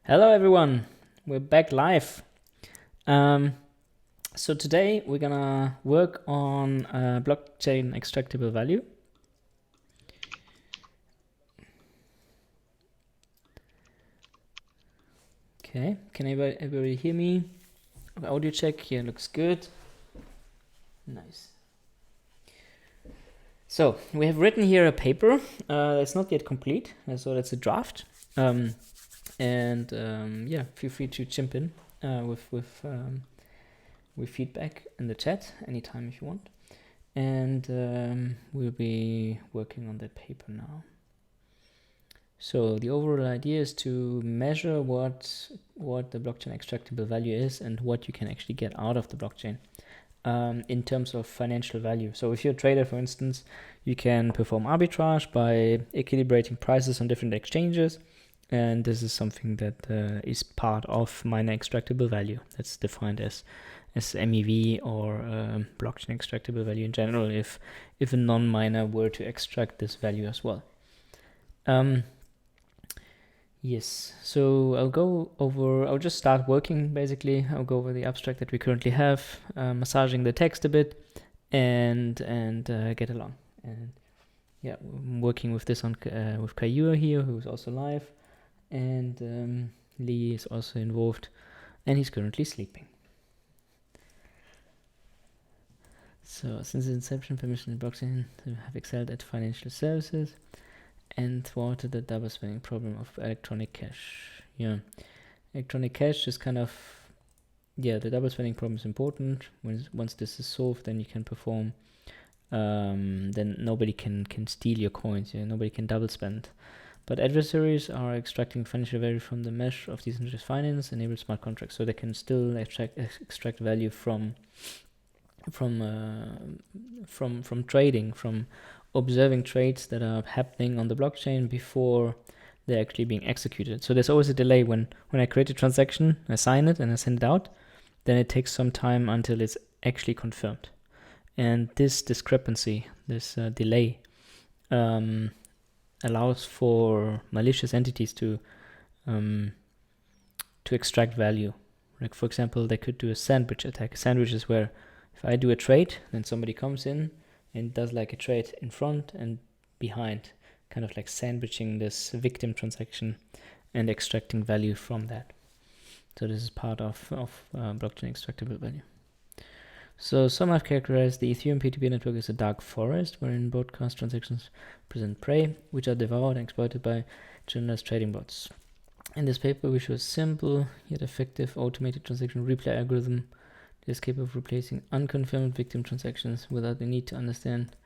Hello everyone, we're back live. So today we're gonna work on blockchain extractable value. Okay, can everybody hear me? Audio check here looks good. Nice. So we have written here a paper. It's not yet complete, so that's a draft. Yeah, feel free to chimp in with feedback in the chat anytime if you want. And we'll be working on that paper now. So the overall idea is to measure what the blockchain extractable value is and what you can actually get out of the blockchain in terms of financial value. So if you're a trader, for instance, you can perform arbitrage by equilibrating prices on different exchanges. And this is something that is part of miner extractable value. That's defined as MEV or blockchain extractable value in general if a non-miner were to extract this value as well. Yes, so I'll just start working basically. I'll go over the abstract that we currently have, massaging the text a bit and get along. And yeah, I'm working with this on with Kaihua here, who's also live, and Liyi is also involved, and he's currently sleeping. So since the inception, permission in blockchain have excelled at financial services and thwarted the double spending problem of electronic cash. Yeah, electronic cash is kind of, yeah, the double spending problem is important. Once this is solved, then you can perform, then nobody can steal your coins. Yeah, nobody can double spend. But adversaries are extracting financial value from the mesh of decentralized finance, enable smart contracts, so they can still extract value from trading, from observing trades that are happening on the blockchain before they're actually being executed. So there's always a delay when I create a transaction, I sign it and I send it out, then it takes some time until it's actually confirmed. And this discrepancy, this delay, allows for malicious entities to extract value. Like for example, they could do a sandwich attack. A sandwich is where if I do a trade, then somebody comes in and does like a trade in front and behind, kind of like sandwiching this victim transaction and extracting value from that. So this is part of blockchain extractable value. So some have characterized the Ethereum P2P network as a dark forest, wherein broadcast transactions present prey, which are devoured and exploited by generalized trading bots. In this paper, we show a simple yet effective automated transaction replay algorithm that is capable of replacing unconfirmed victim transactions without the need to understand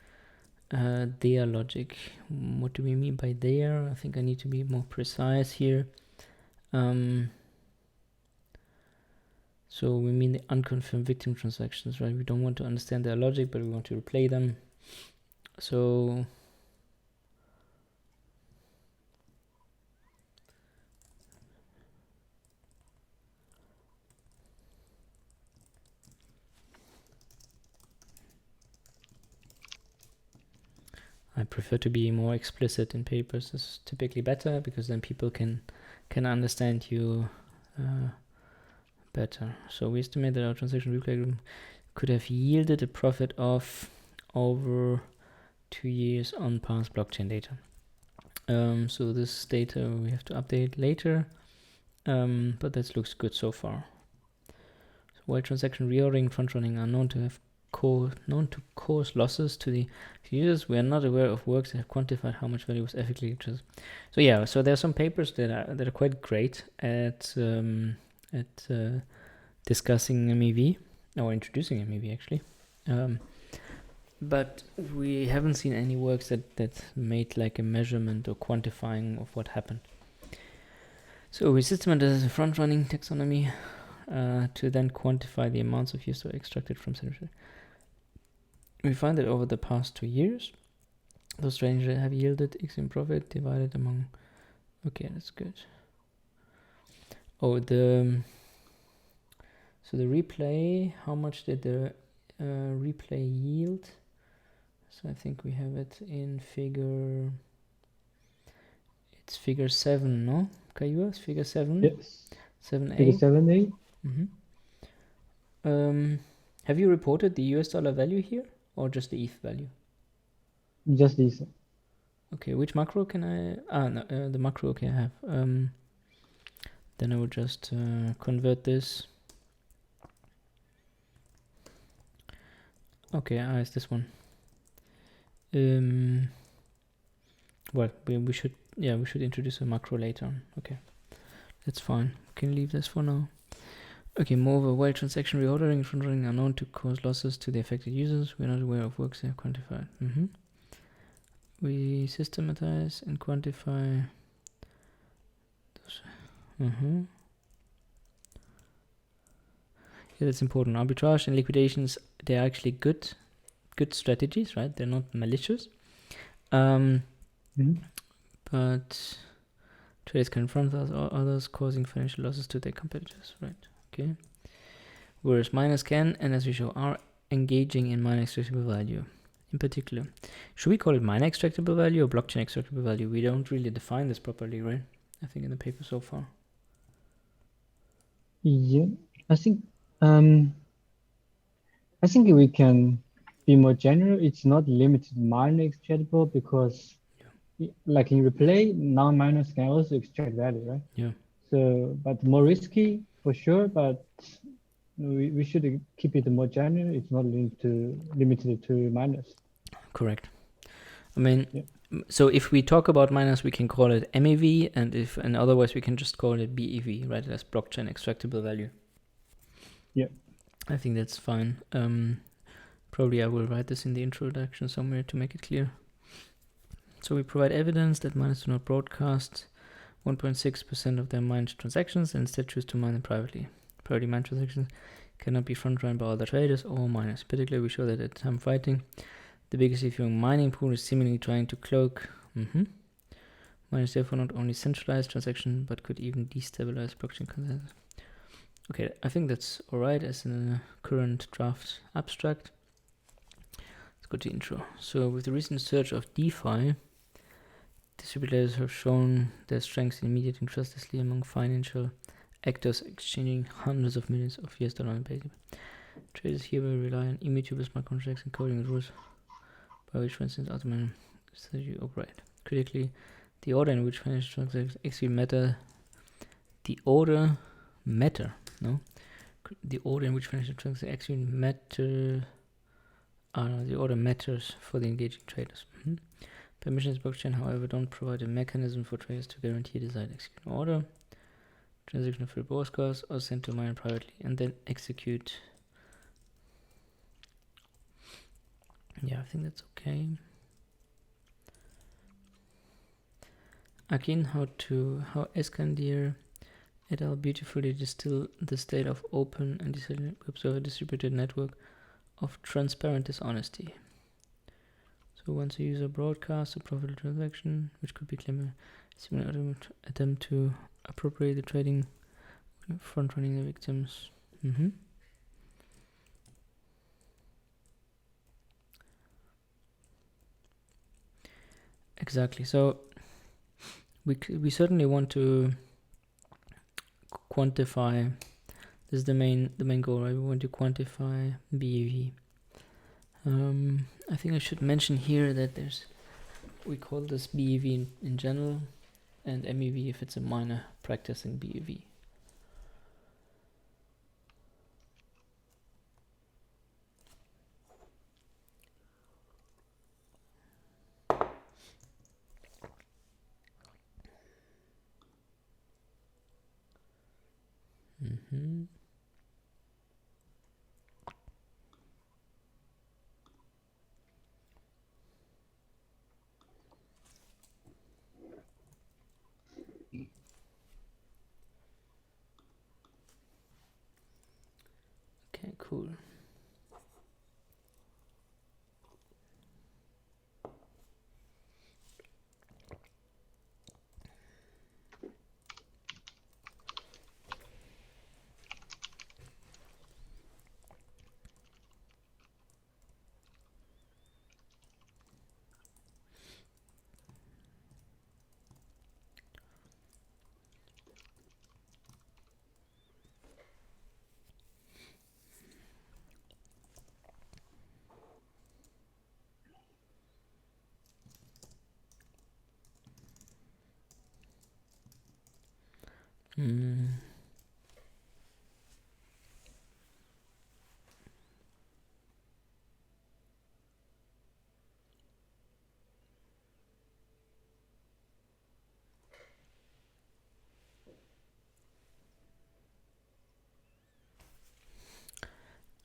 their logic. What do we mean by their? I think I need to be more precise here. So we mean the unconfirmed victim transactions, right? We don't want to understand their logic, but we want to replay them. So I prefer to be more explicit in papers. This is typically better because then people can understand you better. So we estimate that our transaction replay algorithm could have yielded a profit of over 2 years on past blockchain data. So this data we have to update later, but that looks good so far. So while transaction reordering and front running are known to cause losses to the users, we are not aware of works that have quantified how much value was ethically transferred. So yeah, so there are some papers that are quite great at discussing MEV or introducing MEV actually. But we haven't seen any works that made like a measurement or quantifying of what happened. So we systematize a front-running taxonomy to then quantify the amounts of use extracted from synergy. We find that over the past 2 years, those trades have yielded X in profit divided among. Okay, that's good. Oh, so the replay, how much did the replay yield? So I think we have it in figure, it's figure 7, no? Kaihua, figure 7. Yes. 7a. Figure 7a. Have you reported the US dollar value here, or just the ETH value? Just these. Okay, which macro can I? No, the macro. Okay, I have. Then I will just convert this. Okay, it's this one. Well, we should introduce a macro later on. Okay, that's fine. We can leave this for now. Okay, moreover, while transaction reordering and front running are known to cause losses to the affected users, we are not aware of works they have quantified. We systematize and quantify those. Yeah, that's important. Arbitrage and liquidations, they're actually good strategies, right? They're not malicious. But traders can confront others, causing financial losses to their competitors, right? Okay. Whereas miners can, and as we show, are engaging in miner extractable value. In particular, should we call it miner extractable value or blockchain extractable value? We don't really define this properly, right? I think in the paper so far. Yeah, I think we can be more general. It's not limited to miner extractable because, like in replay, non-miners can also extract value, right? Yeah. So, but more risky for sure. But we should keep it more general. It's not limited to miners. Correct. I mean, so if we talk about miners, we can call it MEV, and otherwise we can just call it BEV, right? That's blockchain extractable value. Yeah. I think that's fine. Probably I will write this in the introduction somewhere to make it clear. So we provide evidence that miners do not broadcast 1.6% of their mined transactions and instead choose to mine them privately. Privately mined transactions cannot be front-run by other traders or miners. Particularly, we show that at time fighting, the biggest Ethereum mining pool is seemingly trying to cloak. Miners therefore not only centralize transaction, but could even destabilize blockchain consensus. Okay, I think that's alright as in a current draft abstract. Let's go to intro. So with the recent surge of DeFi, distributors have shown their strength in mediating trustlessly among financial actors, exchanging hundreds of millions of US dollars on basic. Traders here will rely on immutable smart contracts and coding the rules by which, for instance, automated strategy operate. Critically, the order in which financial transactions actually matter. The order in which financial transactions actually matter. The order matters for the engaging traders. Permissions blockchain, however, don't provide a mechanism for traders to guarantee desired execution order. Transaction of free broadcast or sent to miner privately and then execute. Yeah, I think that's okay. Again, how Escandier et al. Beautifully distill the state of open and observe a distributed network of transparent dishonesty. So once a user broadcasts a profitable transaction, which could be claimed as an attempt to appropriate the trading, front-running the victims. Exactly. So we certainly want to quantify. This is the main goal, right? We want to quantify BEV. I think I should mention here that we call this BEV in general, and MEV if it's a miner practicing BEV. Okay, cool.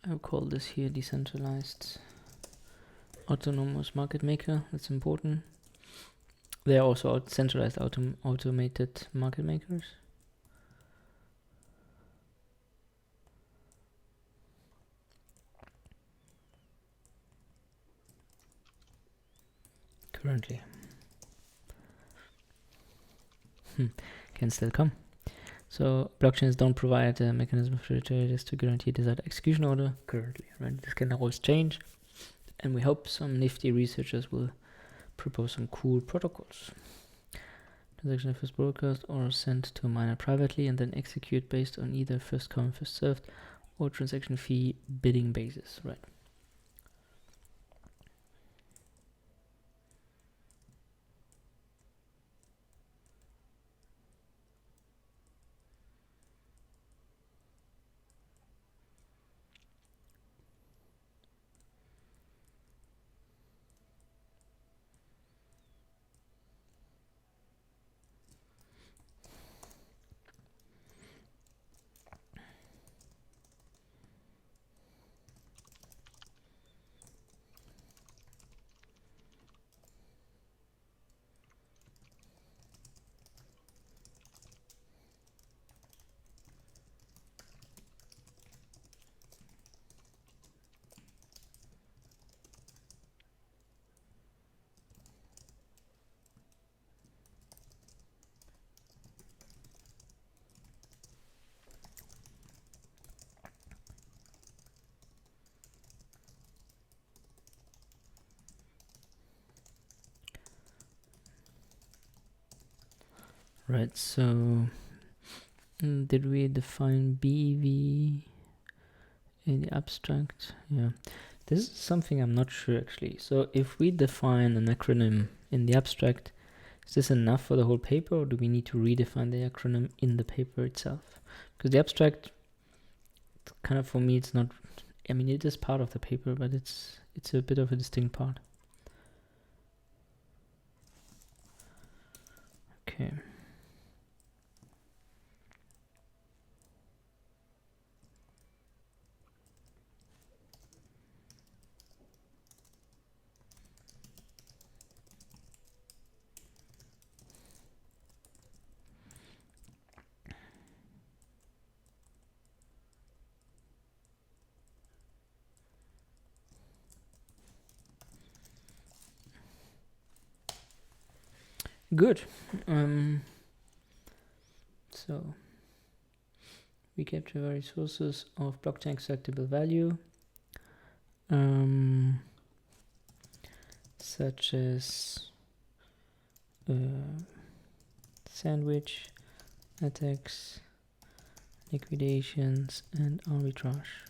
I'll call this here decentralized autonomous market maker. That's important. There are also centralized automated market makers. Currently. Can still come. So blockchains don't provide a mechanism for traders to guarantee desired execution order currently, right? This can always change, and we hope some nifty researchers will propose some cool protocols. Transaction first broadcast or sent to a miner privately and then execute based on either first come first served or transaction fee bidding basis, right? Right, so did we define BEV in the abstract? Yeah, this is something I'm not sure actually. So if we define an acronym in the abstract, is this enough for the whole paper, or do we need to redefine the acronym in the paper itself? Because the abstract, kind of for me, it's not, I mean, it is part of the paper, but it's a bit of a distinct part. Okay. Good. So we capture various sources of blockchain extractable value, such as sandwich, attacks, liquidations, and arbitrage,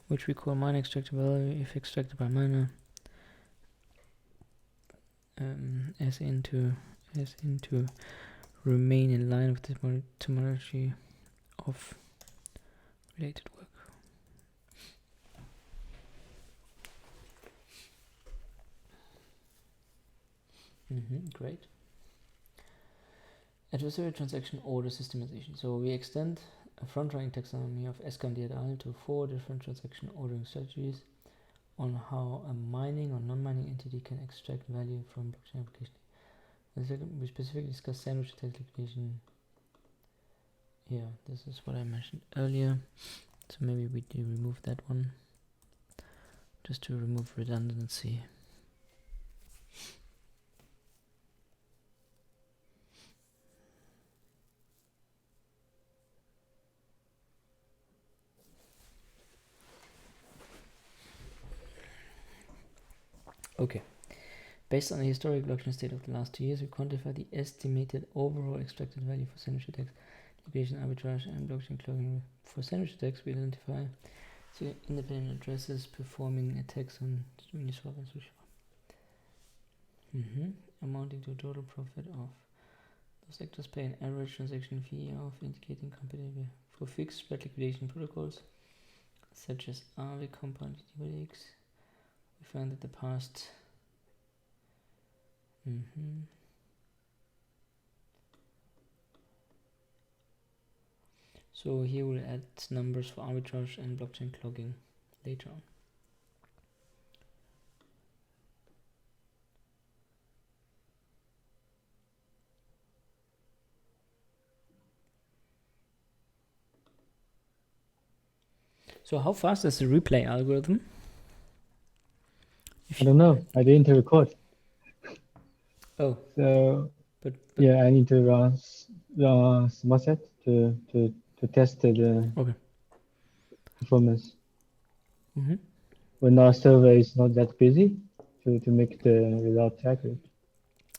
which we call mine extractable value if extracted by miner, as into remain in line with the terminology of related work. Great. Adversarial transaction order systemization. So we extend a front-running taxonomy of SCAN DRL to 4 different transaction ordering strategies on how a mining or non-mining entity can extract value from blockchain application. We specifically discuss sandwich attack liquidation. Yeah, this is what I mentioned earlier. So maybe we do remove that one, just to remove redundancy. Okay. Based on the historic blockchain state of the last 2 years, we quantify the estimated overall extracted value for sandwich attacks, liquidation, arbitrage, and blockchain cloaking. For sandwich attacks, we identify the independent addresses performing attacks on Uniswap and SushiSwap, amounting to a total profit of Those actors pay an average transaction fee of indicating company for fixed spread liquidation protocols, such as AVE compound DYDX. We find that the past. So here we'll add numbers for arbitrage and blockchain clogging later on. So how fast is the replay algorithm? I don't know. I didn't record. Oh, So but yeah, I need to run smart set to test the okay. performance. Mm-hmm. When our server is not that busy to make the results accurate.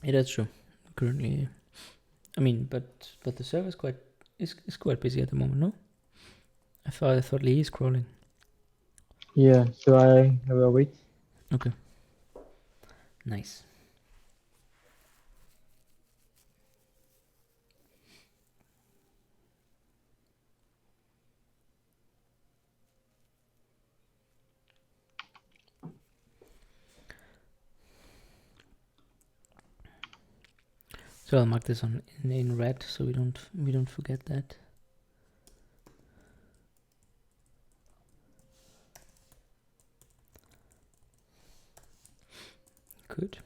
Yeah, that's true. Currently, I mean, but the server is quite busy at the moment, no? I thought Liyi is crawling. Yeah, so I will wait. Okay. Nice. So I'll mark this on in red so we don't forget that. Good.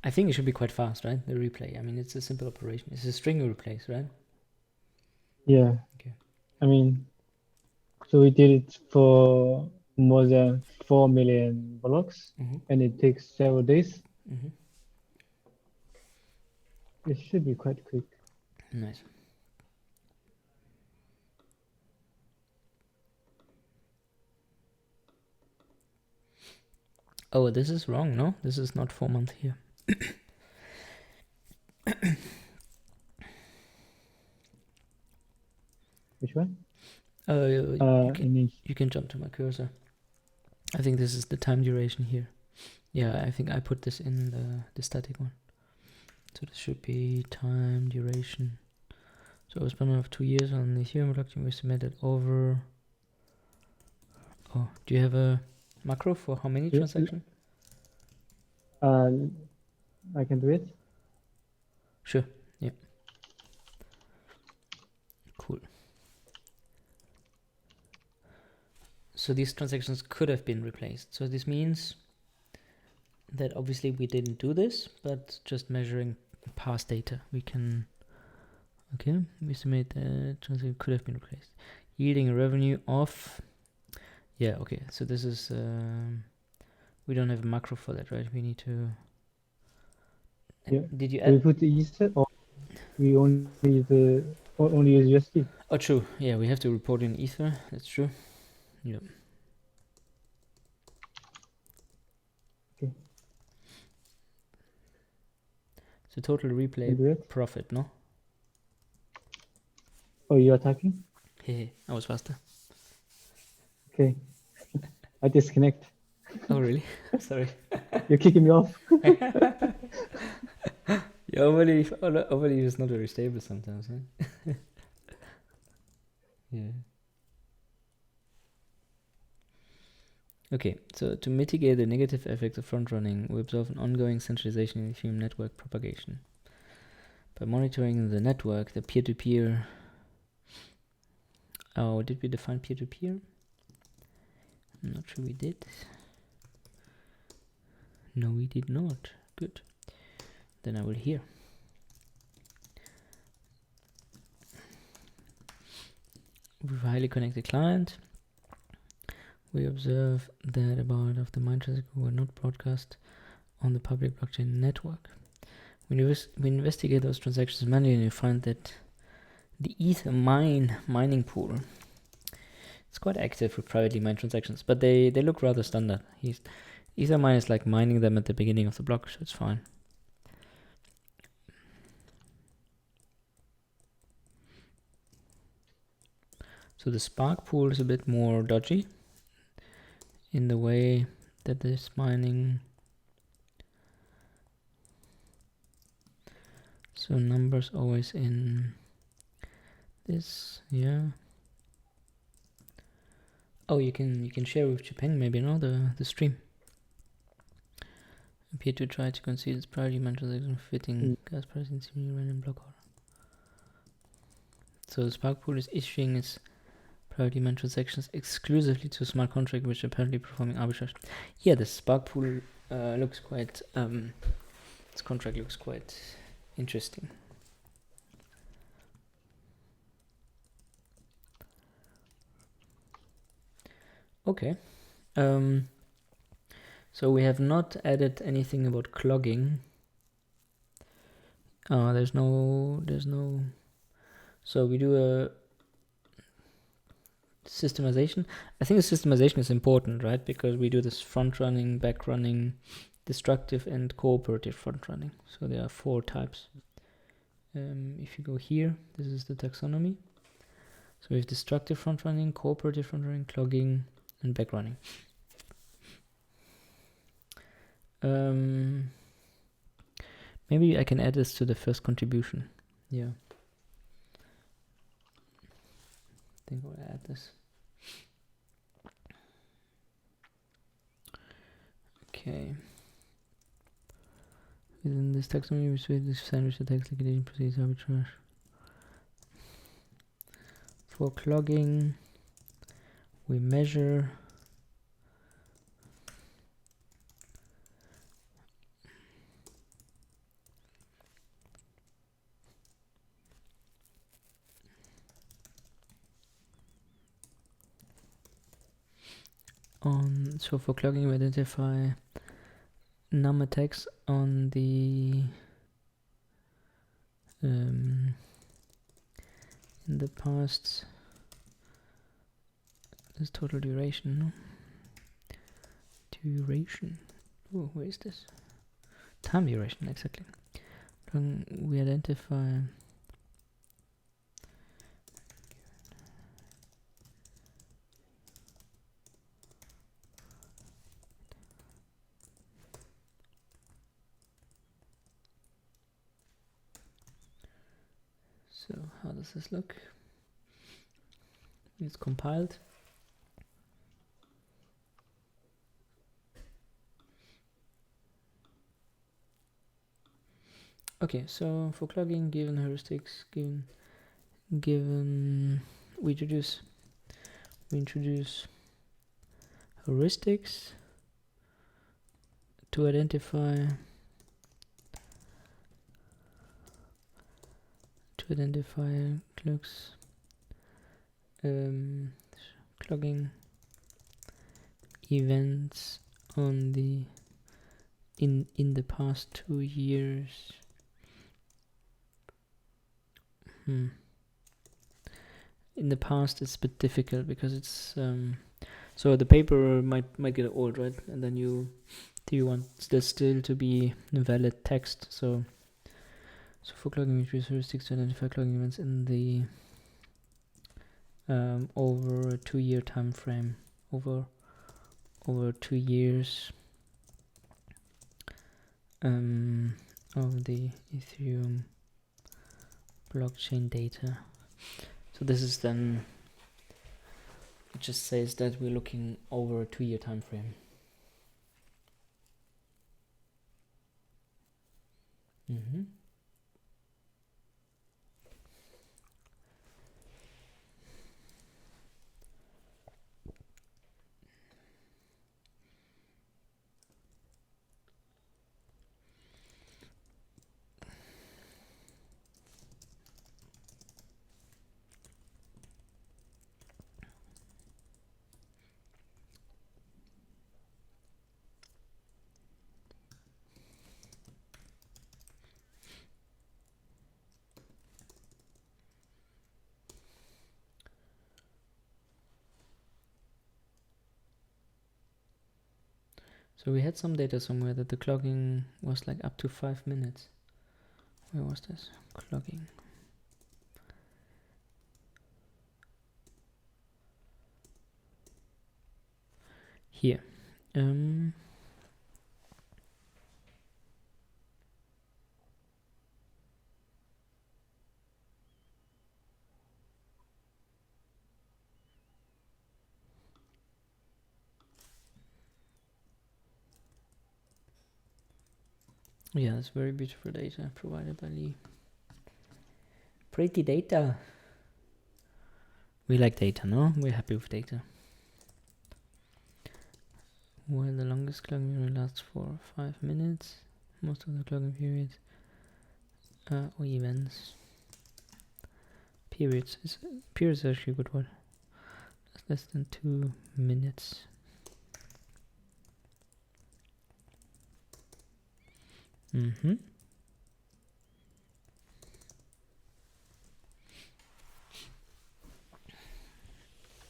I think it should be quite fast, right? The replay. I mean, it's a simple operation. It's a string you replace, right? Yeah. Okay. I mean, so we did it for more than 4 million blocks, and it takes several days. It should be quite quick. Nice. Oh, this is wrong, no? This is not 4 months here. Which one? You can jump to my cursor. I think this is the time duration here. Yeah, I think I put this in the static one. So this should be time duration. So a span of 2 years on the Ethereum blockchain. We submitted over. Oh, do you have a macro for how many transactions? I can do it. Sure. Yeah. Cool. So these transactions could have been replaced. So this means that obviously we didn't do this, but just measuring past data, we can. Okay, we estimate that transaction could have been replaced, yielding a revenue of. Yeah. Okay. So this is. We don't have a macro for that, right? We need to. Yeah. Did you Do we add? put the Ether or we only use USD? Oh, true. Yeah, we have to report in Ether. That's true. Yeah. Okay. So total replay profit, no? Oh, you are typing? Hey, I was faster. Okay. I disconnect. Oh, really? Sorry. You're kicking me off. Yeah, overleaf is not very stable sometimes, huh? Yeah. Okay, so to mitigate the negative effects of front running, we observe an ongoing centralization in Ethereum network propagation. By monitoring the network, the peer-to-peer. Oh, did we define peer-to-peer? I'm not sure we did. No, we did not. Good. Then I will hear. With a highly connected client, we observe that about of the mine transactions were not broadcast on the public blockchain network. We investigate those transactions manually and we find that the Ether mining pool is quite active with privately mined transactions, but they look rather standard. Ether mine is like mining them at the beginning of the block, so it's fine. So the Spark pool is a bit more dodgy in the way that this mining So numbers always in this, yeah. Oh, you can share with Japan maybe, no, the stream. Appear to try to conceal its priority transaction fitting gas price in semi-random block order. So the Spark Pool is issuing its priority demand transactions exclusively to smart contract, which apparently performing arbitrage. Yeah, the Spark Pool looks quite this contract looks quite interesting. Okay. So we have not added anything about clogging. There's no. So we do a systemization. I think the systemization is important, right? Because we do this front running, back running, destructive, and cooperative front running. So there are 4 types. If you go here, this is the taxonomy. So we have destructive front running, cooperative front running, clogging, and back running. Maybe I can add this to the first contribution. Yeah. I think I'll add this. Okay. Within this taxonomy, we say this sandwich the tax liquidation proceeds arbitrage. For clogging, we measure so for clogging we identify num attacks on the in the past. This total duration, no? Duration. Oh, where is this? Time duration, exactly. We identify so how does this look? It's compiled. Okay, so for clogging, given heuristics, given we introduce heuristics to identify clogs, clogging events on the in the past 2 years. In the past it's a bit difficult because it's so the paper might get old, right? And then do you want this still to be valid text? So for clogging, we use heuristics to identify clogging events in the over a 2-year time frame, over 2 years of the Ethereum blockchain data. So this is then, it just says that we're looking over a 2-year time frame. So we had some data somewhere that the clogging was like up to 5 minutes. Where was this? Clogging. Here. Yeah, it's very beautiful data provided by Liyi. Pretty data. We like data, no? We're happy with data. While the longest clocking period lasts for 5 minutes, most of the clocking periods or events. Periods is actually a good word. That's less than 2 minutes.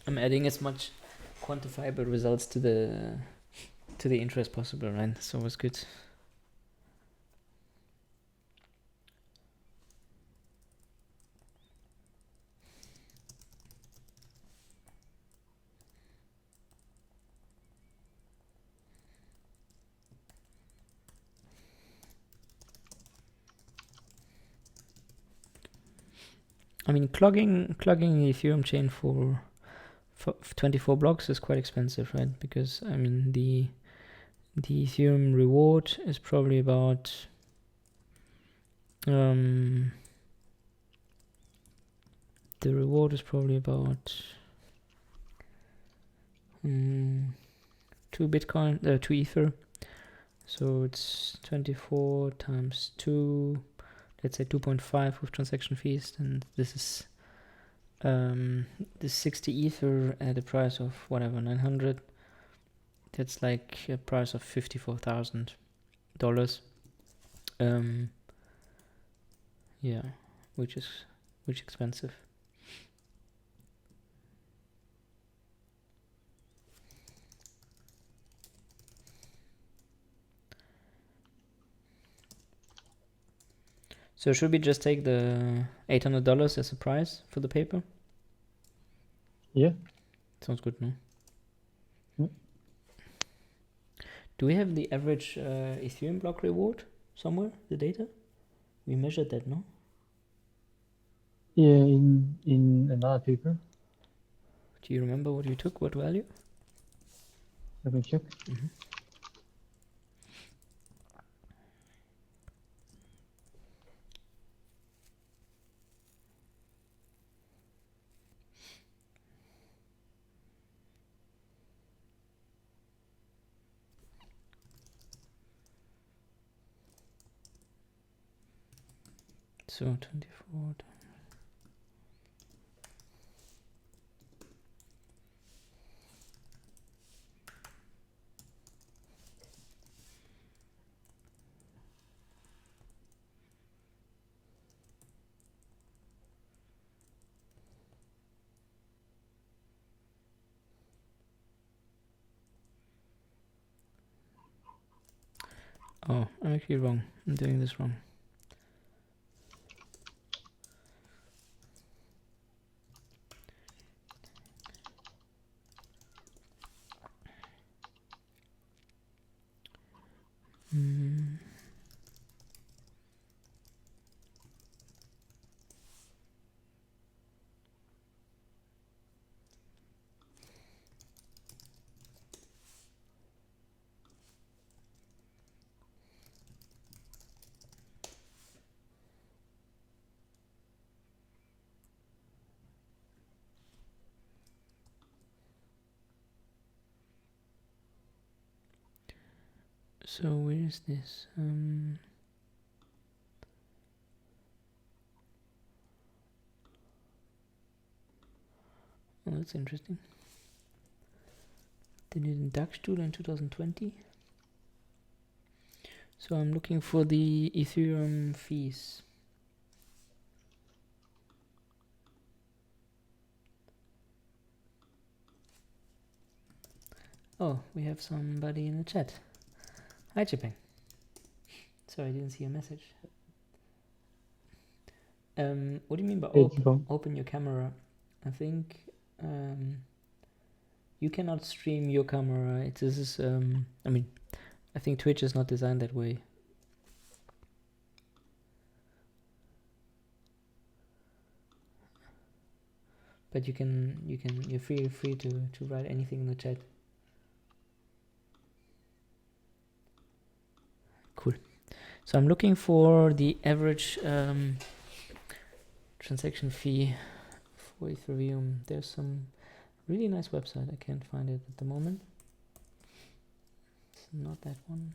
I'm adding as much quantifiable results to the intro as possible, right? That's always good. I mean, clogging the Ethereum chain for 24 blocks is quite expensive, right? Because I mean the Ethereum reward is probably about the reward is probably about 2 Bitcoin, 2 Ether. So it's 24 times 2, let's say 2.5 with transaction fees, and this is this 60 Ether at a price of whatever, 900. That's like a price of $54,000. Yeah, which is expensive. So should we just take the $800 as a price for the paper? Yeah. Sounds good, no? Mm. Do we have the average Ethereum block reward somewhere, the data? We measured that, no? Yeah, in another paper. Do you remember what you took, what value? Let me check. So 24. Oh, I'm actually wrong. I'm doing this wrong. So where is this? Oh, that's interesting. They did in DAX tool in 2020. So I'm looking for the Ethereum fees. Oh, we have somebody in the chat. Hi, Chipeng. Sorry, I didn't see your message. What do you mean by open your camera? I think you cannot stream your camera. I mean, I think Twitch is not designed that way. But you're free to write anything in the chat. Cool. So I'm looking for the average transaction fee for Ethereum. There's some really nice website. I can't find it at the moment. It's not that one.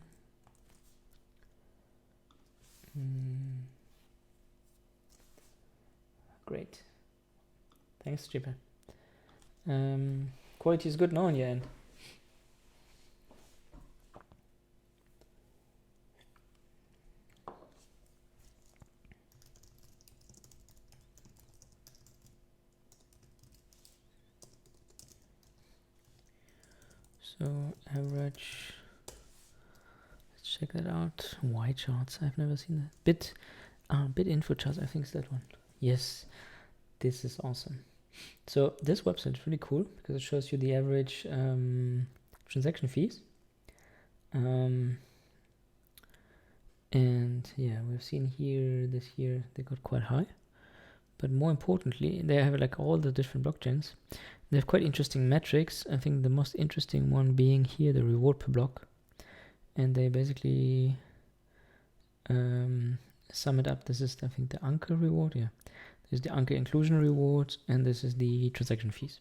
Great. Thanks, Chipper. Quality is good now on your end. So average, let's check that out. Y charts, I've never seen that. Bit info charts, I think it's that one. Yes, this is awesome. So this website is really cool because it shows you the average transaction fees. And yeah, we've seen here this year they got quite high. But more importantly, they have like all the different blockchains. They have quite interesting metrics. I think the most interesting one being here the reward per block. And they basically sum it up. This is, I think, the Anchor reward. Yeah, this is the Anchor inclusion reward, and this is the transaction fees.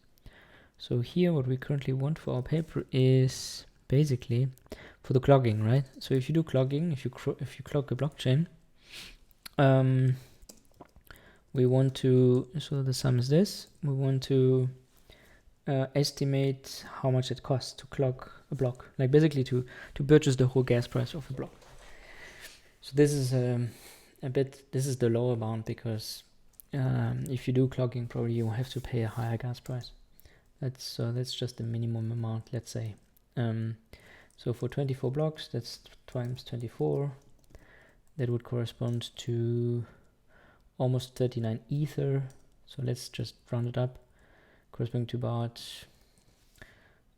So here, what we currently want for our paper is basically for the clogging, right? So if you do clogging, if you clog a blockchain, we want to. So the sum is this. We want to estimate how much it costs to clog a block, like basically to purchase the whole gas price of a block. So this is this is the lower bound because if you do clogging, probably you have to pay a higher gas price. That's just the minimum amount, let's say. So for 24 blocks, that's times 24. That would correspond to almost 39 ether. So let's just round it up, corresponding to about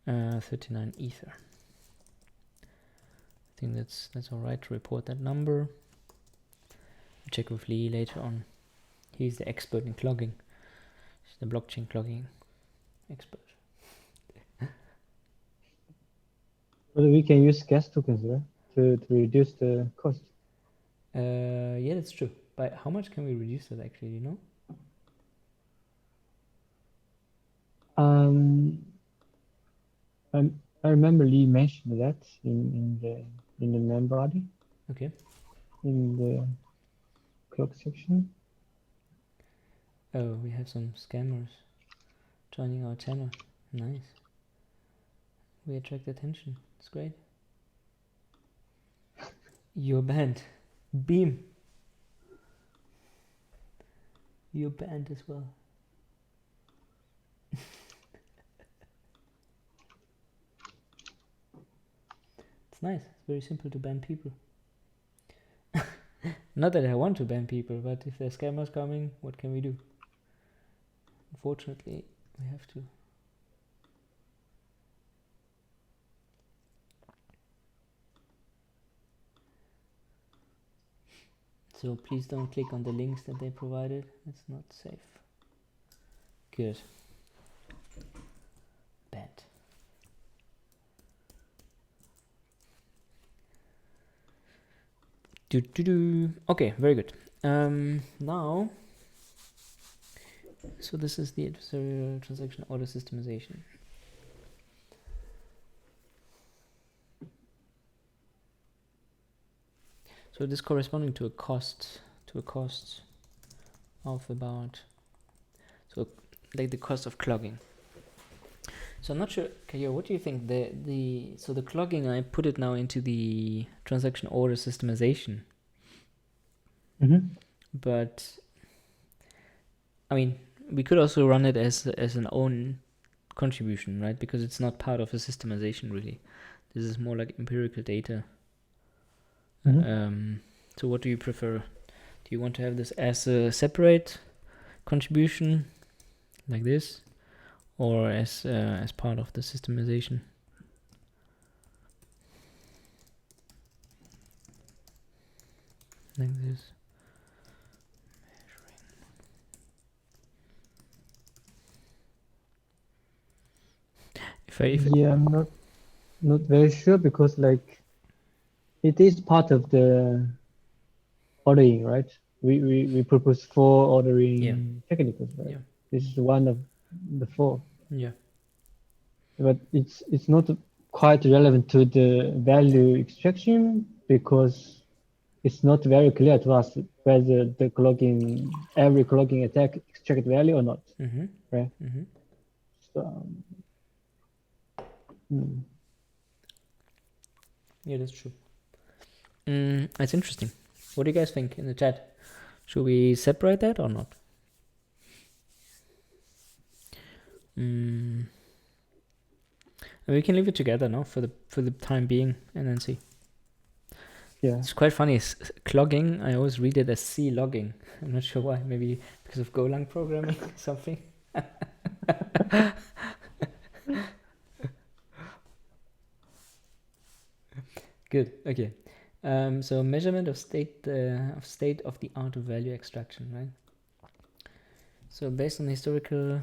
39 ether. I think that's all right to report that number. I'll check with Liyi later on. He's the expert in clogging. He's the blockchain clogging expert. Well, we can use gas tokens, right, to reduce the cost. Yeah, that's true. But how much can we reduce that actually, you know? I remember Liyi mentioned that in the main body. Okay. In the clock section. Oh, we have some scammers joining our channel. Nice. We attract attention. It's great. You're banned. Beam. You're banned as well. It's nice. It's very simple to ban people. Not that I want to ban people, but if there's scammers coming, what can we do? Unfortunately, we have to. So please don't click on the links that they provided. It's not safe. Good. Bad. Okay, very good. Now, so this is the adversarial transaction order systemization. So this corresponding to a cost of about, so like the cost of clogging. So I'm not sure, Kaihua, what do you think? So the clogging, I put it now into the transaction order systemization. Mm-hmm. But I mean, we could also run it as an own contribution, right? Because it's not part of a systemization really. This is more like empirical data. Mm-hmm. So what do you prefer? Do you want to have this as a separate contribution like this, or as part of the systemization? Like this. Yeah, I'm not very sure because like it is part of the ordering, right? We propose 4 ordering techniques, right? Yeah. This is one of the 4. Yeah. But it's not quite relevant to the value extraction because it's not very clear to us whether the every clogging attack extract value or not, Mm-hmm. right? Mm-hmm. So, Yeah, that's true. That's interesting. What do you guys think in the chat? Should we separate that or not? We can leave it together, no, for the time being, and then see. yeah. It's quite funny. Clogging, I always read it as C logging. I'm not sure why. Maybe because of Golang programming or something. Good. Okay. So measurement of state of the art of value extraction, right? So based on the historical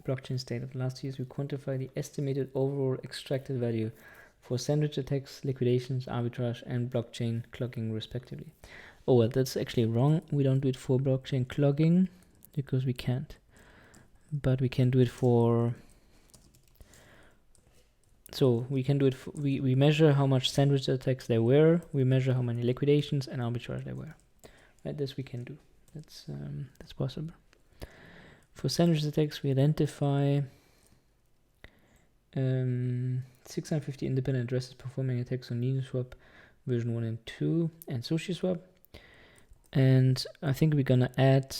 blockchain state of the last years, we quantify the estimated overall extracted value for sandwich attacks, liquidations, arbitrage, and blockchain clogging, respectively. Oh, well, that's actually wrong. We don't do it for blockchain clogging because we can't. But we can do it for... So we can do it for... We measure how much sandwich attacks there were. We measure how many liquidations and arbitrage there were. Right, this we can do. That's possible. For sandwich attacks, we identify 650 independent addresses performing attacks on Uniswap version 1 and 2 and SushiSwap. And I think we're gonna add...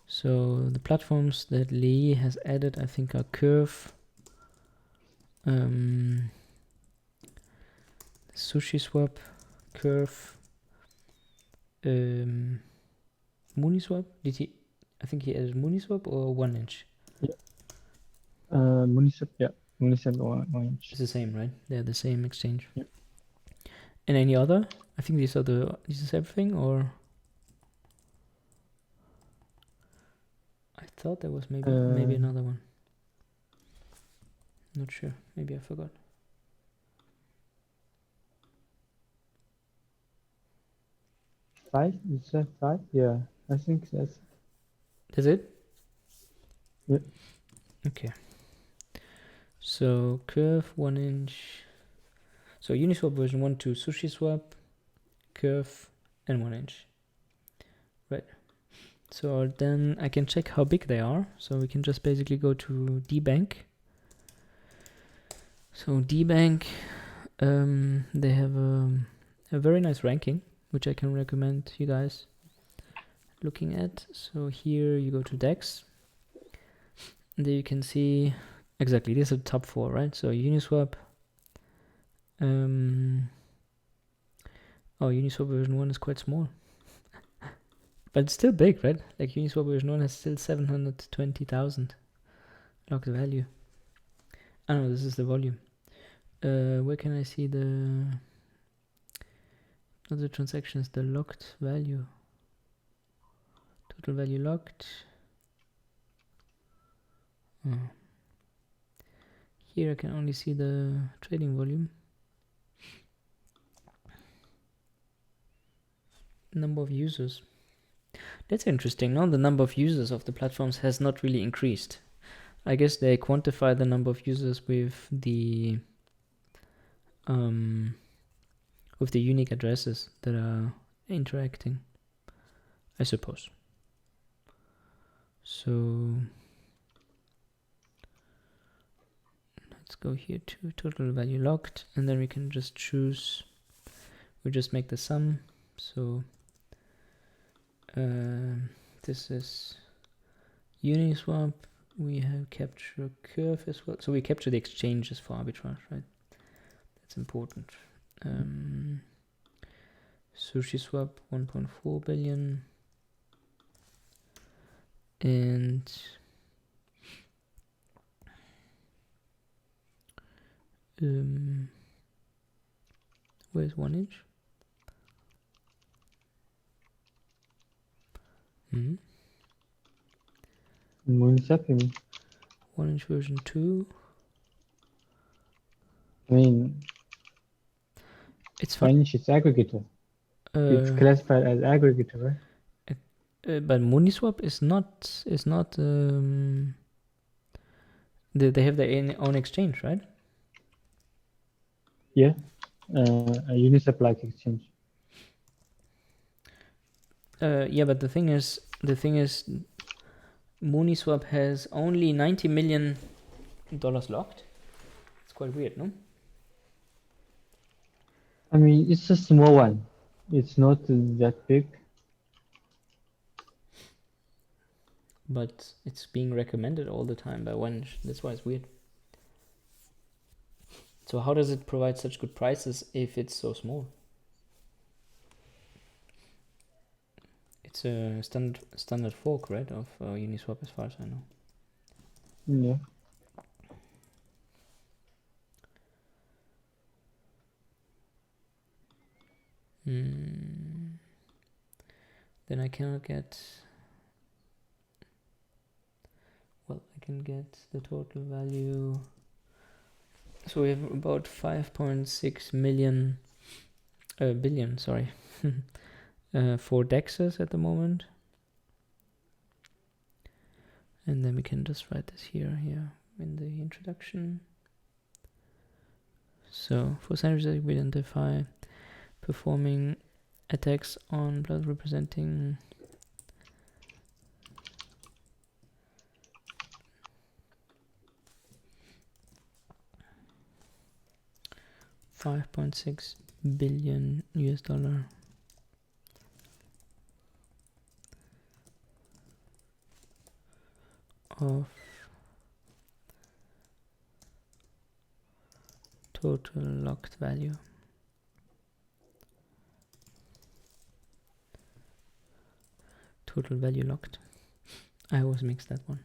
So the platforms that Liyi has added, I think, are Curve, SushiSwap, Curve, Mooniswap. Did he? I think he added Mooniswap or 1inch. Yeah. Mooniswap, yeah. Mooniswap 1inch. It's the same, right? They're the same exchange. Yeah. And any other? I think these is everything, or I thought there was maybe another one. Not sure. Maybe I forgot. Five? Is that 5? Yeah, I think that's it. Yeah. Okay. So Curve 1inch. So Uniswap version 1 to SushiSwap, Curve, and 1inch. Right. So then I can check how big they are. So we can just basically go to dbank. So dbank, they have a very nice ranking, which I can recommend you guys looking at. So here you go to DEX. And there you can see exactly, these are the top 4, right? So Uniswap. Uniswap version 1 is quite small. But it's still big, right? Like Uniswap version 1 has still 720,000 locked value. I don't know, this is the volume. Where can I see the other transactions, the locked value? Total value locked. Here I can only see the trading volume. Number of users. That's interesting, no? The number of users of the platforms has not really increased. I guess they quantify the number of users with the unique addresses that are interacting, I suppose. So let's go here to total value locked, and then we can just choose, we just make the sum. So this is Uniswap. We have capture Curve as well. So we capture the exchanges for arbitrage, right? That's important. SushiSwap 1.4 billion. And where's 1inch? Mooniswap, you mean? 1inch version 2. I mean, It's fine. 1inch is aggregator. It's classified as aggregate, right? But Uniswap is not they have their own exchange, right? Yeah, a Uniswap-like exchange. Yeah, but the thing is, Uniswap has only $90 million locked. It's quite weird, no? I mean, it's a small one. It's not that big. But it's being recommended all the time by one. That's why it's weird. So how does it provide such good prices if it's so small? It's a standard fork, right, of Uniswap, as far as I know. Yeah. Then I cannot get. Well, I can get the total value. So we have about 5.6 billion, sorry, for DEXs at the moment. And then we can just write this here in the introduction. So for sandwiches, we identify performing attacks on blood representing $5.6 billion of total locked value. Total value locked. I always mix that one.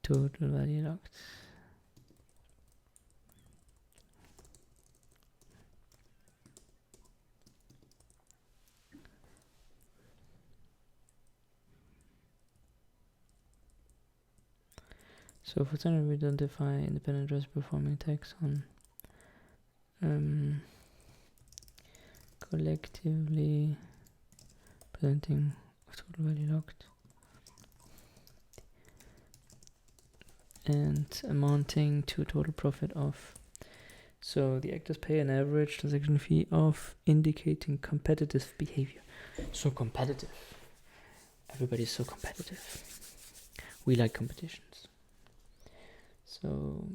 Total value locked. So for example, we identify independent address performing attacks on collectively presenting total value locked and amounting to a total profit of. So the actors pay an average transaction fee of indicating competitive behavior. So competitive. Everybody's so competitive. We like competitions. So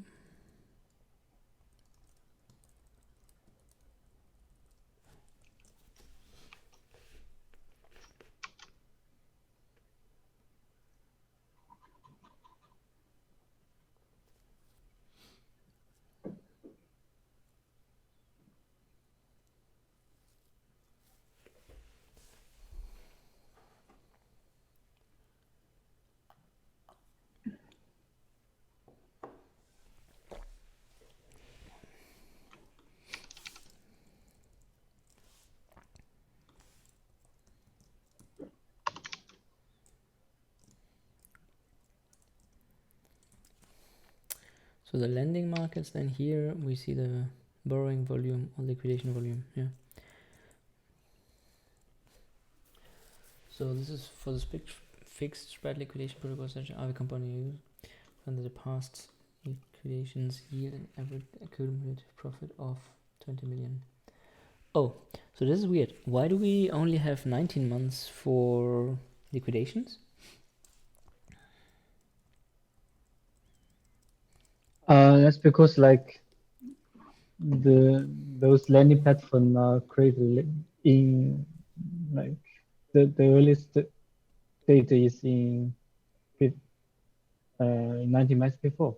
So the lending markets, then here we see the borrowing volume or liquidation volume. Yeah. So this is for the fixed spread liquidation protocols that our company use. Under the past liquidations yield an average accumulated profit of 20 million. Oh, so this is weird. Why do we only have 19 months for liquidations? That's because like those lending platforms are created in like the earliest date is in 90 months before.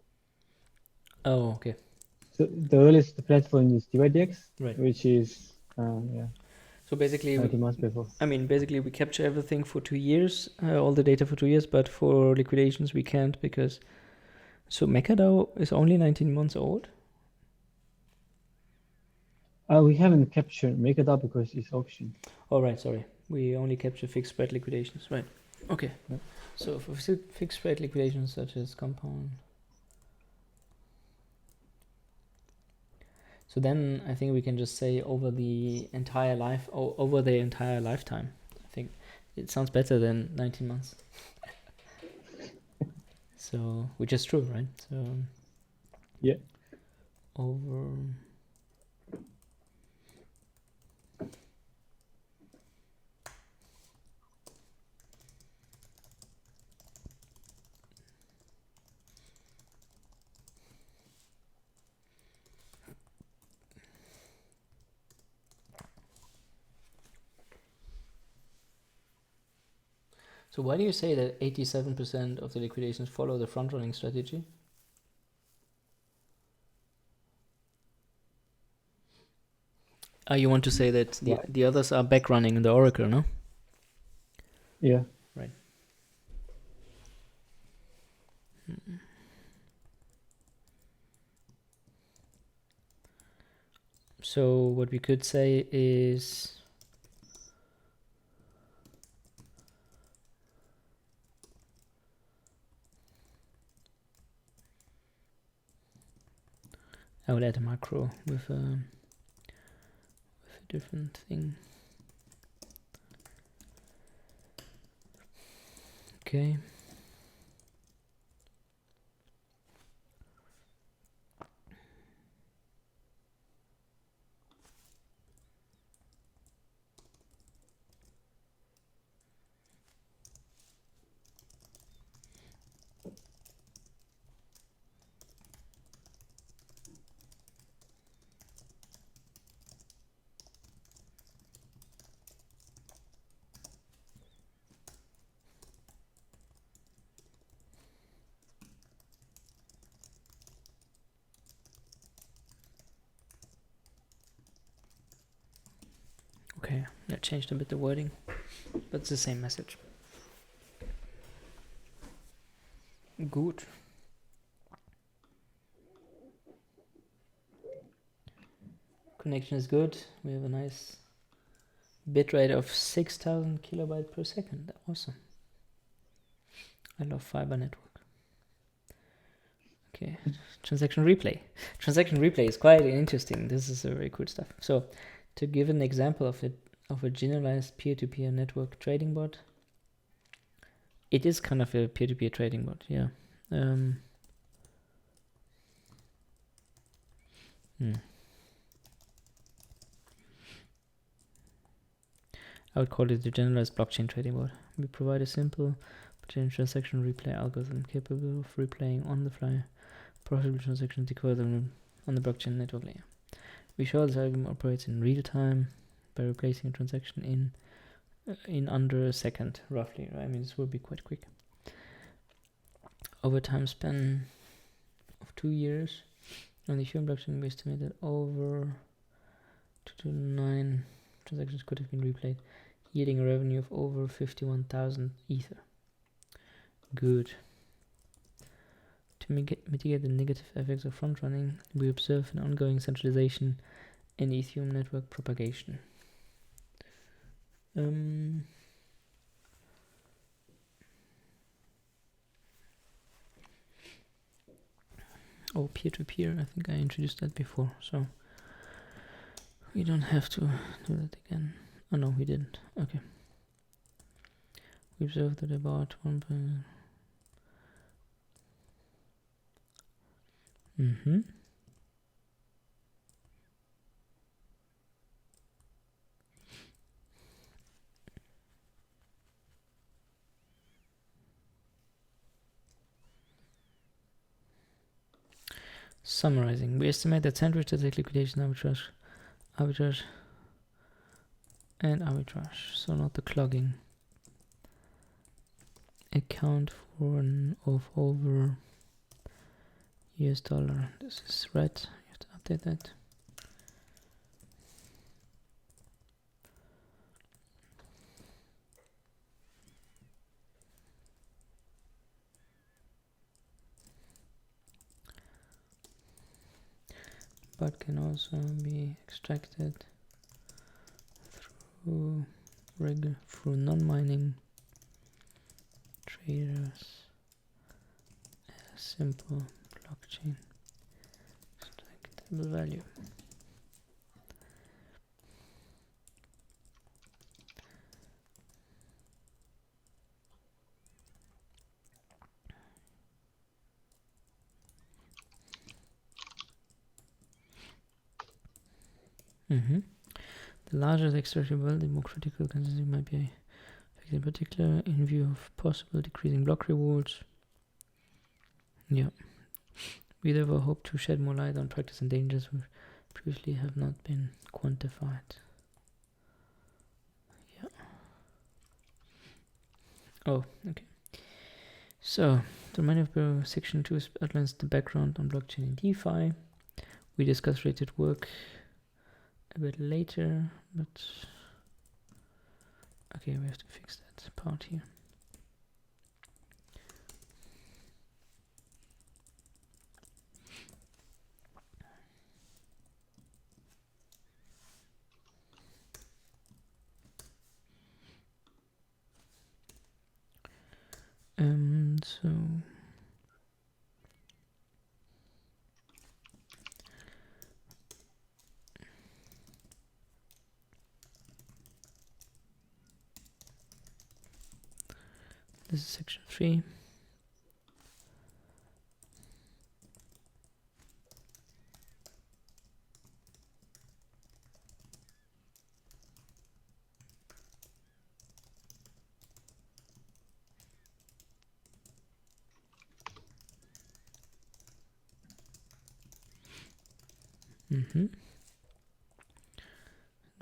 Oh, okay. So the earliest platform is DYDX, Right. which is yeah. So basically, 90 months before. I mean, basically we capture everything for 2 years, all the data for 2 years, but for liquidations we can't because. So MakerDAO is only 19 months old. We haven't captured MakerDAO because it's auction. Oh, right, sorry. We only capture fixed spread liquidations, right? Okay. Yep. So for fixed spread liquidations such as compound. So then I think we can just say over the entire lifetime. I think it sounds better than 19 months. So, which is true, right? So Yeah. over. So why do you say that 87% of the liquidations follow the front-running strategy? You want to say that the others are back-running the oracle, no? Yeah. Right. So what we could say is I will add a macro with a different thing. Okay. Okay, I changed a bit the wording, but it's the same message. Good. Connection is good. We have a nice bitrate of 6,000 kilobyte per second. Awesome. I love fiber network. Okay, transaction replay. Transaction replay is quite interesting. This is very cool stuff. So, to give an example of a generalized peer-to-peer network trading bot, it is kind of a peer-to-peer trading bot. Yeah. I would call it the generalized blockchain trading bot. We provide a simple transaction replay algorithm capable of replaying on the fly profitable transactions decoded on the blockchain network layer. We show this algorithm operates in real time by replacing a transaction in under a second, roughly. Right? I mean, this will be quite quick. Over time span of 2 years on the Ethereum blockchain, we estimate that over 2 to 9 transactions could have been replayed, yielding a revenue of over 51,000 Ether. Good. To mitigate the negative effects of front running, we observe an ongoing centralization in Ethereum network propagation. Oh, peer-to-peer, I think I introduced that before, so we don't have to do that again. Oh no, we didn't. Okay. We observed that about 1. Summarizing, we estimate that central static liquidation arbitrage, and arbitrage, so not the clogging, account for an of over US dollar. This is red. You have to update that. But can also be extracted through non-mining traders as simple blockchain extractable value. The larger the extractable, the more critical consistency might be affected, in particular in view of possible decreasing block rewards. Yeah. We therefore hope to shed more light on practice and dangers which previously have not been quantified. Yeah. Oh, okay. So, the reminder of section 2 outlines the background on blockchain and DeFi. We discuss related work a bit later, but okay, we have to fix that part here. So this is section 3.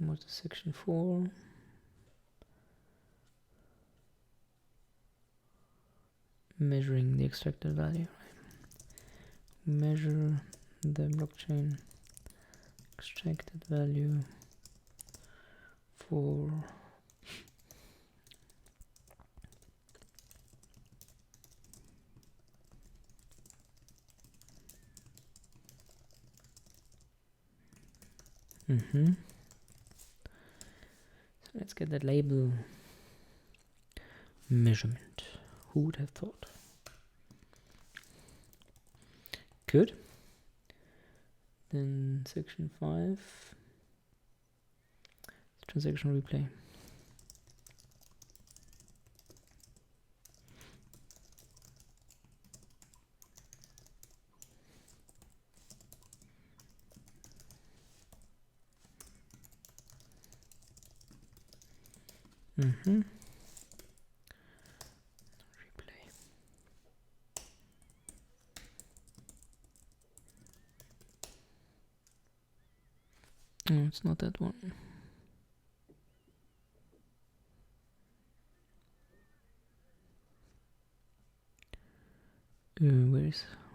What's the section 4? Measuring the extracted value. Measure the blockchain extracted value for so let's get that label. Measurement. Who would have thought? Good. Then section 5, transaction replay. Replay. No, it's not that one.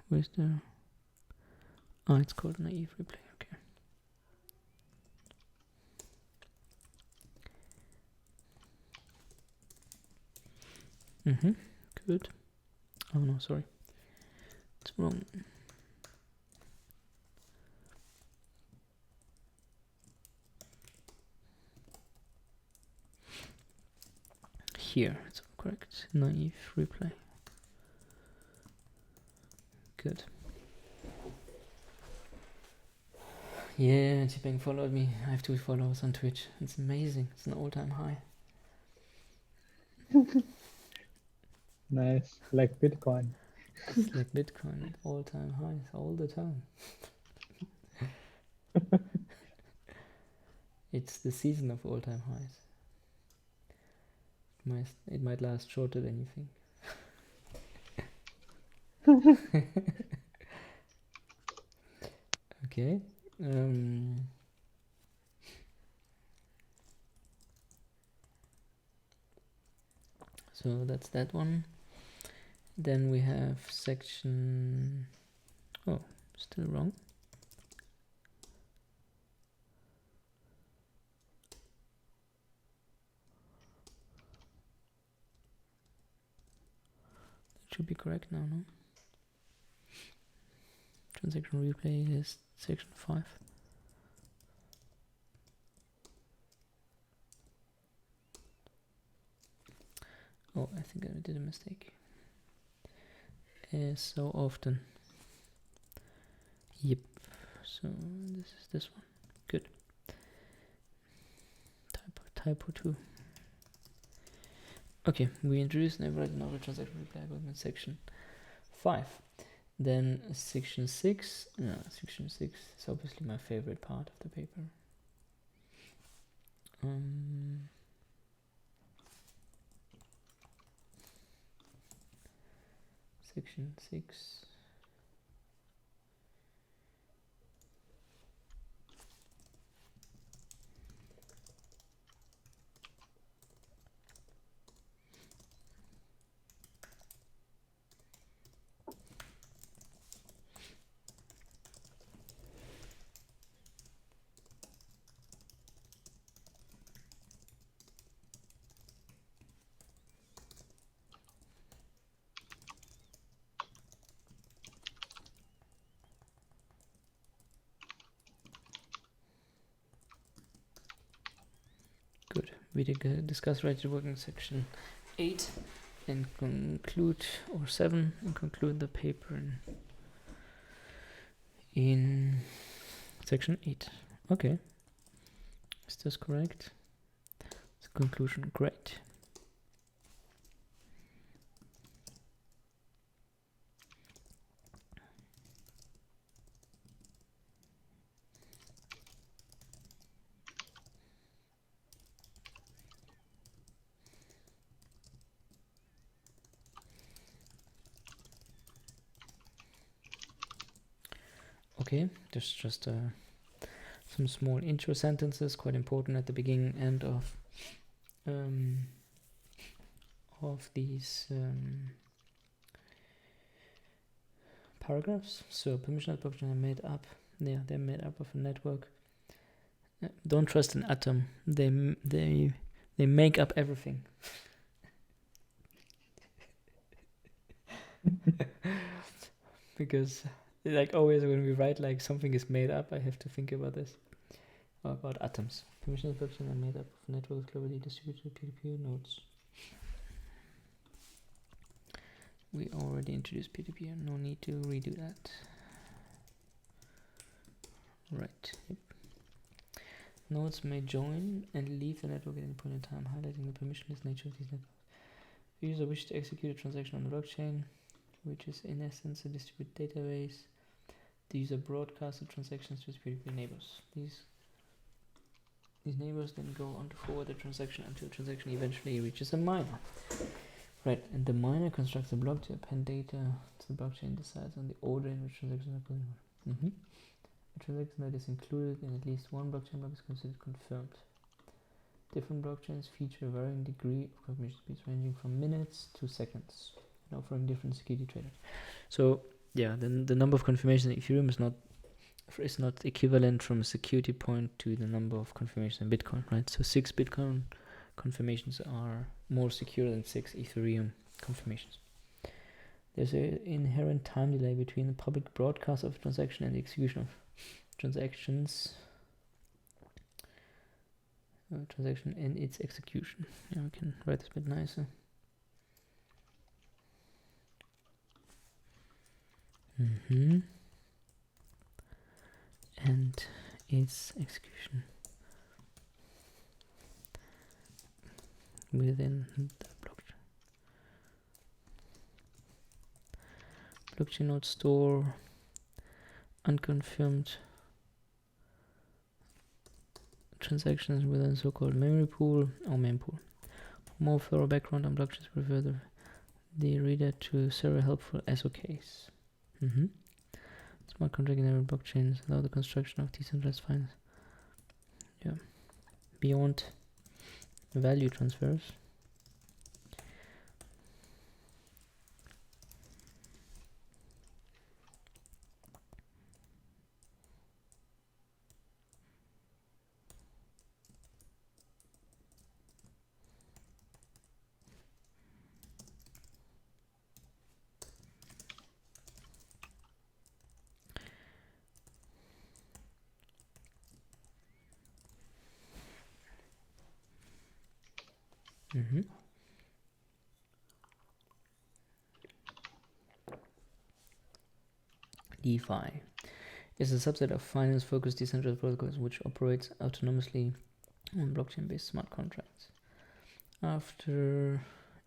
Where's the? Oh, it's called naive replay. Okay. Good. Oh no, sorry. It's wrong. Here, it's correct. Naive replay. Good. Yeah, T-Bang followed me. I have 2 followers on Twitch. It's amazing. It's an all-time high. Nice, like Bitcoin. It's like Bitcoin, all-time highs all the time. It's the season of all-time highs. It might last shorter than you think. Okay. So that's that one. Then we have section. Oh, still wrong. That should be correct now, no? Transaction replay is section 5. Oh, I think I did a mistake. As so often. Yep. So this is this one. Good. Typo 2. Okay, we introduced and write another transaction replay algorithm section 5. Then section 6. Section 6 is obviously my favorite part of the paper. Section 6. Good. We discuss right to work in section 8 and conclude, or 7, and conclude the paper in section 8. Okay. Is this correct? The conclusion, great. Okay, there's just some small intro sentences, quite important at the beginning and of these paragraphs. So permissionless blockchains are made up. Yeah, they're made up of a network. Don't trust an atom. They make up everything. Because like always when we write like something is made up, I have to think about this. Or about atoms. Permissionless blockchains are made up of networks globally distributed peer-to-peer nodes. We already introduced peer-to-peer, no need to redo that. Right. Yep. Nodes may join and leave the network at any point in time, highlighting the permissionless nature of these networks. If the user wishes to execute a transaction on the blockchain, which is in essence a distributed database, the user broadcasts the transactions to its peer-to-peer neighbors. These neighbors then go on to forward the transaction until the transaction eventually reaches a miner. Right, and the miner constructs a block to append data to the blockchain, decides on the order in which transactions are put in. A transaction that is included in at least one blockchain block is considered confirmed. Different blockchains feature a varying degree of confirmation speeds, ranging from minutes to seconds, and offering different security trade-offs. So yeah, then the number of confirmations in Ethereum is not equivalent from a security point to the number of confirmations in Bitcoin, right? So 6 Bitcoin confirmations are more secure than 6 Ethereum confirmations. There's an inherent time delay between the public broadcast of a transaction and the execution of transactions. Transaction and its execution. Yeah, we can write this a bit nicer. And its execution within the blockchain. Blockchain node store unconfirmed transactions within so-called memory pool or mempool. For more thorough background on blockchains, refer the reader to several helpful SOKs. Smart contract in blockchains allow the construction of decentralized finance. Yeah. Beyond value transfers. DeFi is a subset of finance-focused decentralized protocols which operates autonomously on blockchain-based smart contracts. After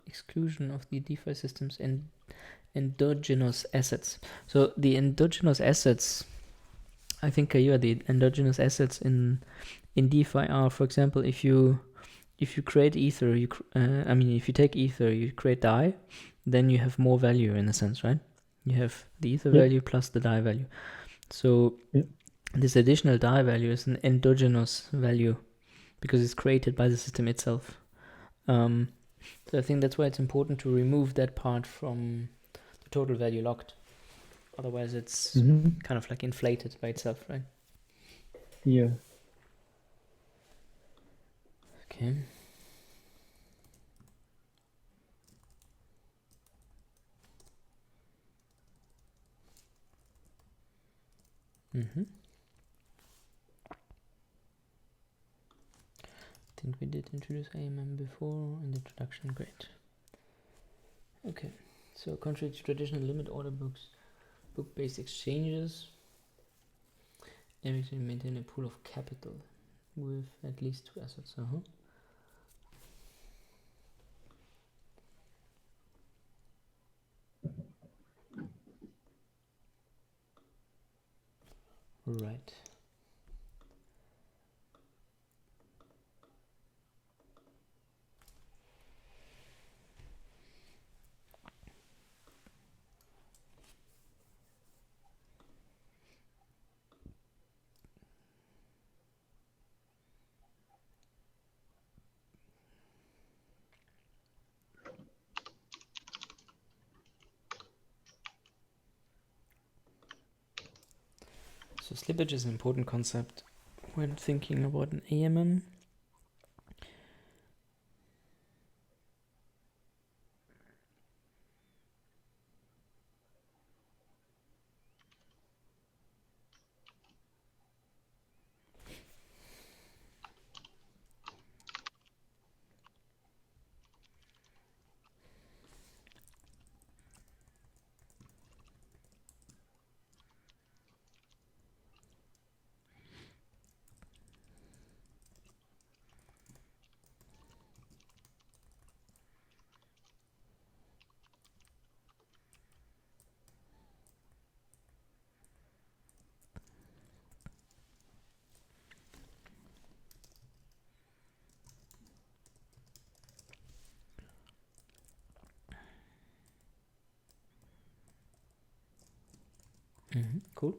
exclusion of the DeFi systems and endogenous assets. So the endogenous assets, I think Kaihua, the endogenous assets in in DeFi are, for example, if you create ether, if you take ether, you create DAI, then you have more value in a sense, right? You have the ether value plus the DAI value. So this additional DAI value is an endogenous value because it's created by the system itself. So I think that's why it's important to remove that part from the total value locked. Otherwise, it's kind of like inflated by itself, right? Yeah. Okay. I think we did introduce AMM before in the introduction. Great. Okay. So contrary to traditional limit order books, book-based exchanges, everything maintain a pool of capital with at least 2 assets. Right. So slippage is an important concept when thinking about an AMM. Cool.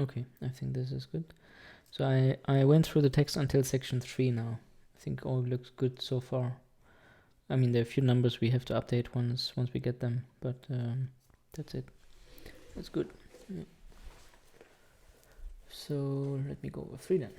Okay, I think this is good. So I went through the text until section 3 now. I think all looks good so far. I mean, there are a few numbers we have to update once we get them, but that's it. That's good. Yeah. So let me go over 3 then.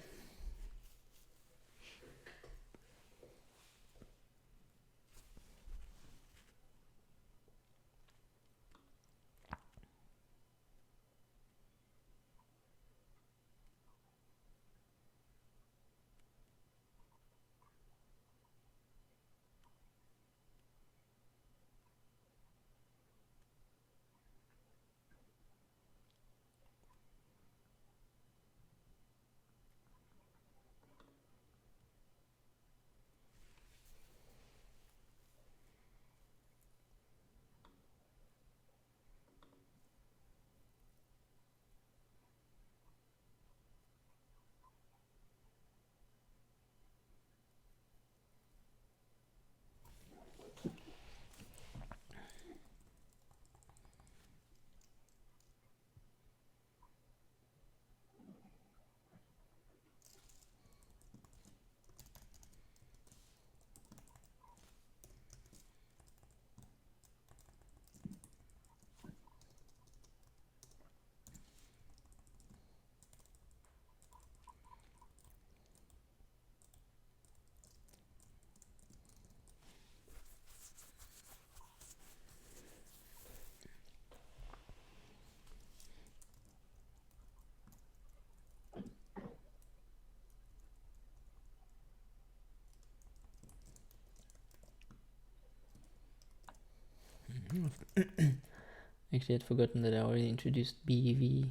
Actually, I'd forgotten that I already introduced BV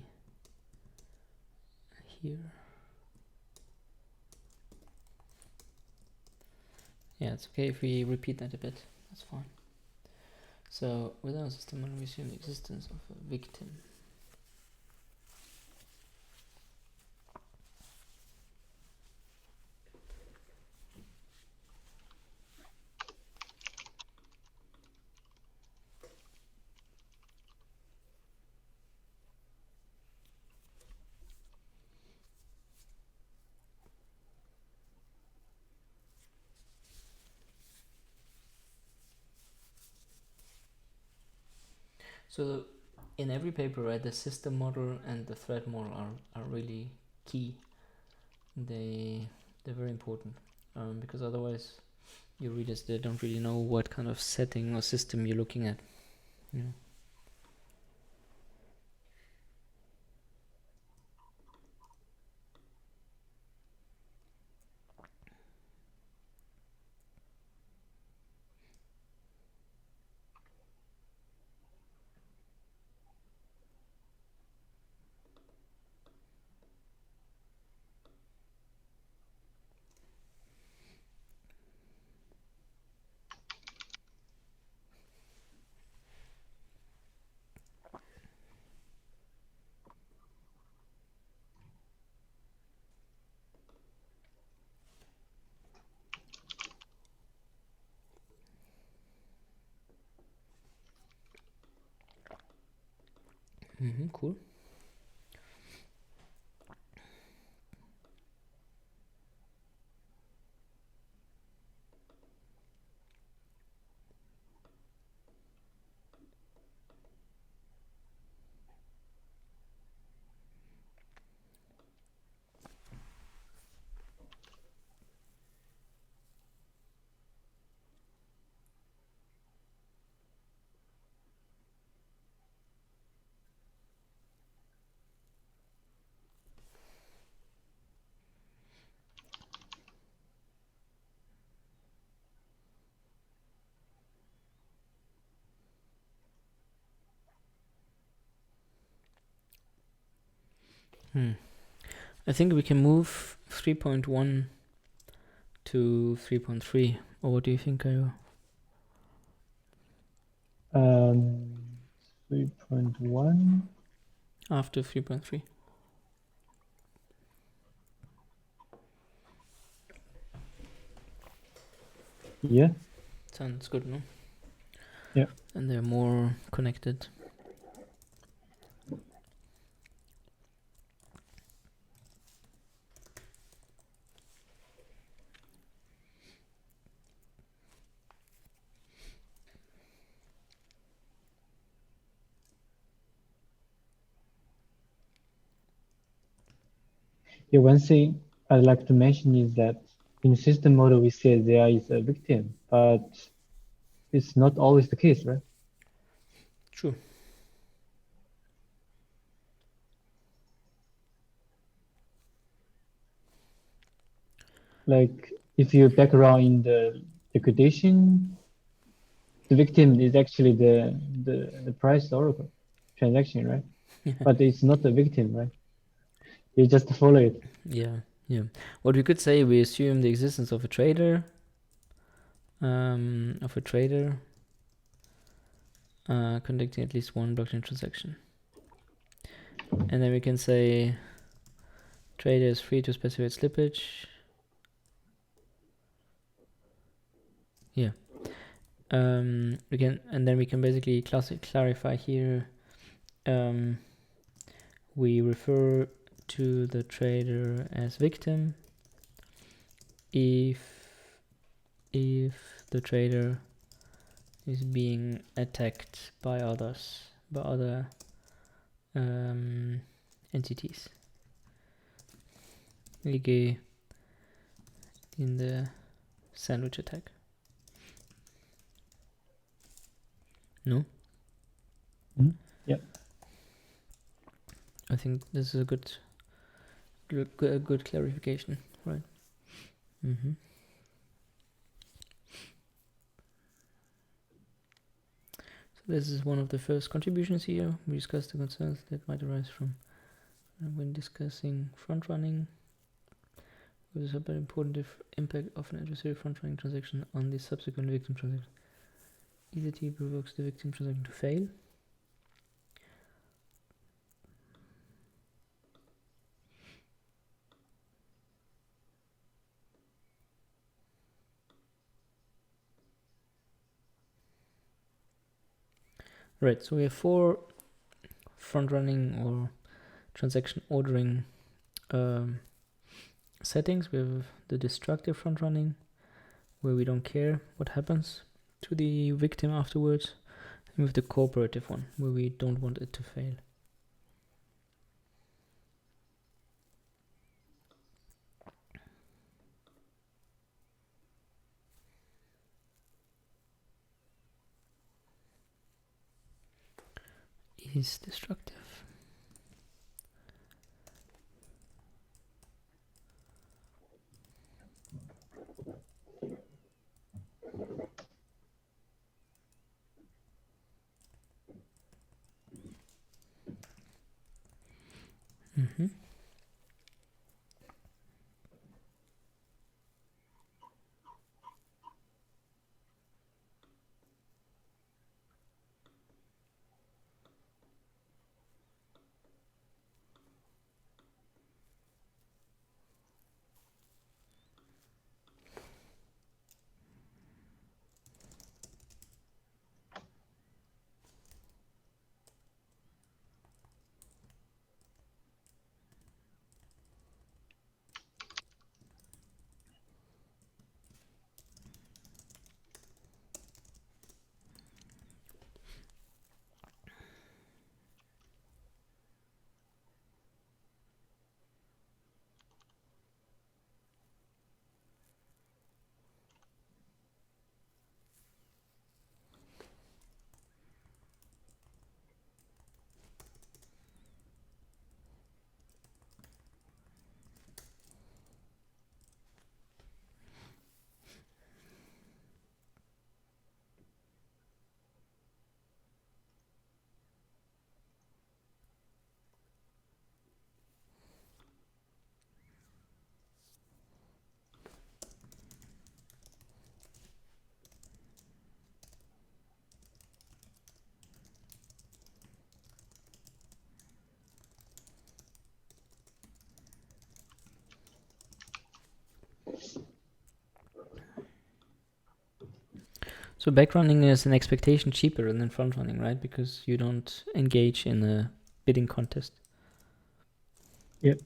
here. Yeah, it's okay if we repeat that a bit. That's fine. So, with our system model, we assume the existence of a victim. So in every paper, right, the system model and the thread model are really key. They're very important, because otherwise your readers, they don't really know what kind of setting or system you're looking at. Yeah. Cool. I think we can move 3.1 to 3.3. Or what do you think, Kaihua? 3.1. After 3.3. Yeah. Sounds good, no? Yeah. And they're more connected. Yeah, one thing I'd like to mention is that in system model, we say there is a victim, but it's not always the case, right? True. Like if you background in the liquidation, the victim is actually the price oracle transaction, right? But it's not the victim, right? You just follow it. Yeah. What we could say, we assume the existence of a trader, conducting at least one blockchain transaction. And then we can say trader is free to specify slippage. Yeah. We can basically clarify here. We refer to the trader as victim if the trader is being attacked by other entities. Like in the sandwich attack. No? Yeah. I think this is a good clarification, right? So This is one of the first contributions here. We discussed the concerns that might arise from when discussing front running. With a very important impact of an adversary front running transaction on the subsequent victim transaction. ECT provokes the victim transaction to fail. Right, so we have 4 front running or transaction ordering settings. We have the destructive front running, where we don't care what happens to the victim afterwards. And we have the cooperative one, where we don't want it to fail. Is destructive. So backrunning is an expectation cheaper than front running, right? Because you don't engage in a bidding contest. Yep.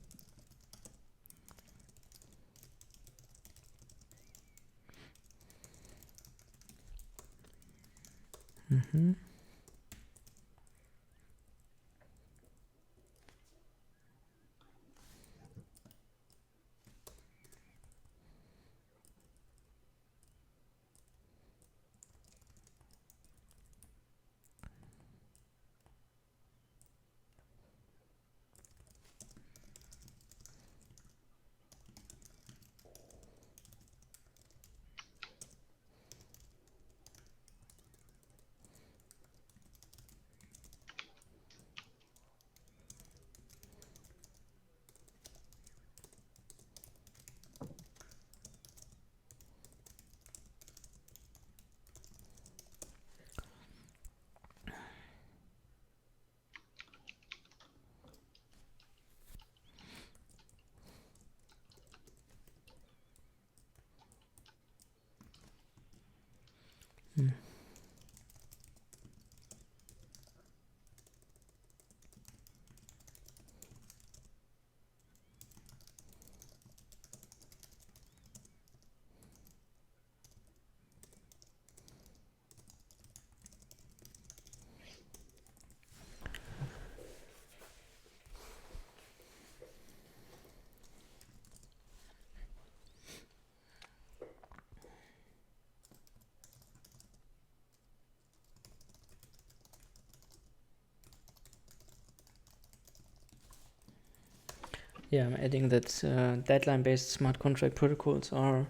Yeah, I'm adding that deadline-based smart contract protocols are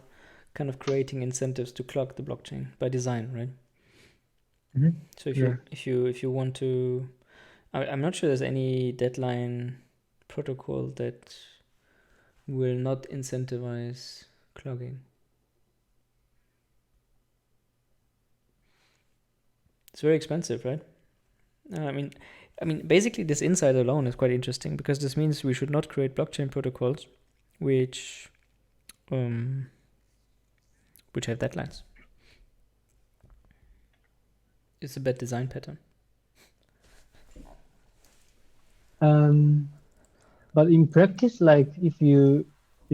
kind of creating incentives to clock the blockchain by design, right? So Yeah. if you want to, I'm not sure there's any deadline protocol that will not incentivize clogging. It's very expensive, right? I mean, basically, this insight alone is quite interesting because this means we should not create blockchain protocols which have deadlines. It's a bad design pattern. But in practice, like if you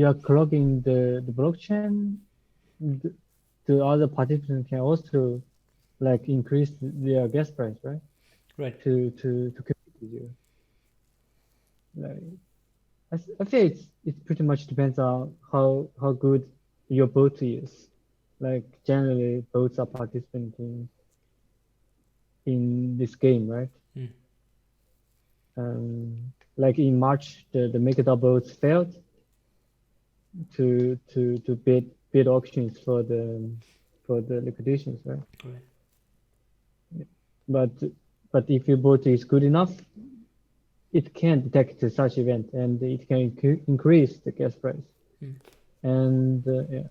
are clogging the blockchain, the other participants can also like increase their gas price, right? Right. To compete with you. Like I feel it's pretty much depends on how good your boat is. Like generally, boats are participating in this game, right? Mm. Like in March, the MakerDAO boats failed to bid auctions for the liquidations, right? Right. But but if your boat is good enough, it can detect such event and it can increase the gas price. Mm. And yeah.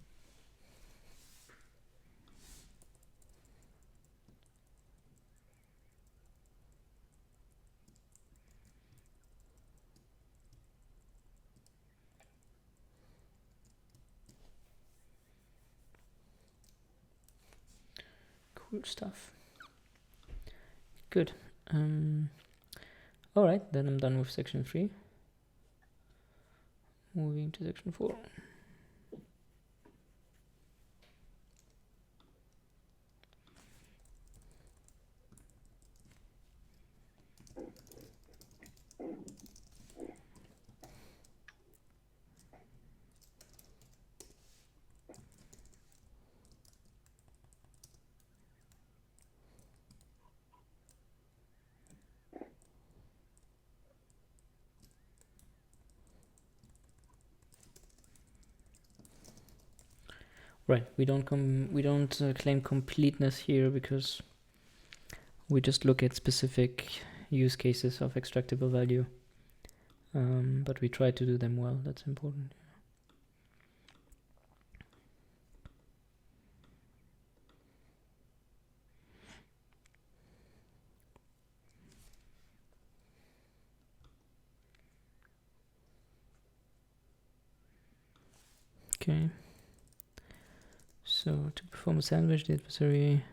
Cool stuff. Good. All right, then I'm done with section 3. Moving to section 4. Right, we don't claim completeness here because we just look at specific use cases of extractable value, but we try to do them well. That's important. Okay. So to perform a sandwich, the adversary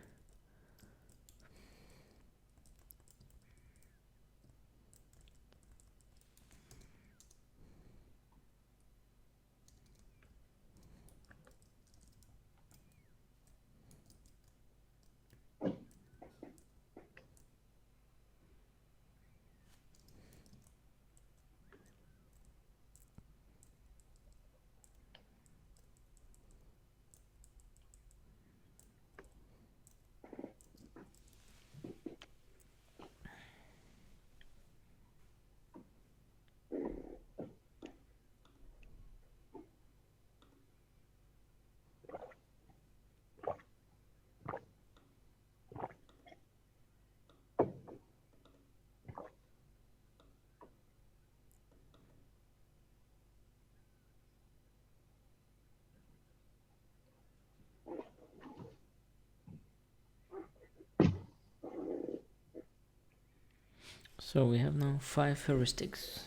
So we have now 5 heuristics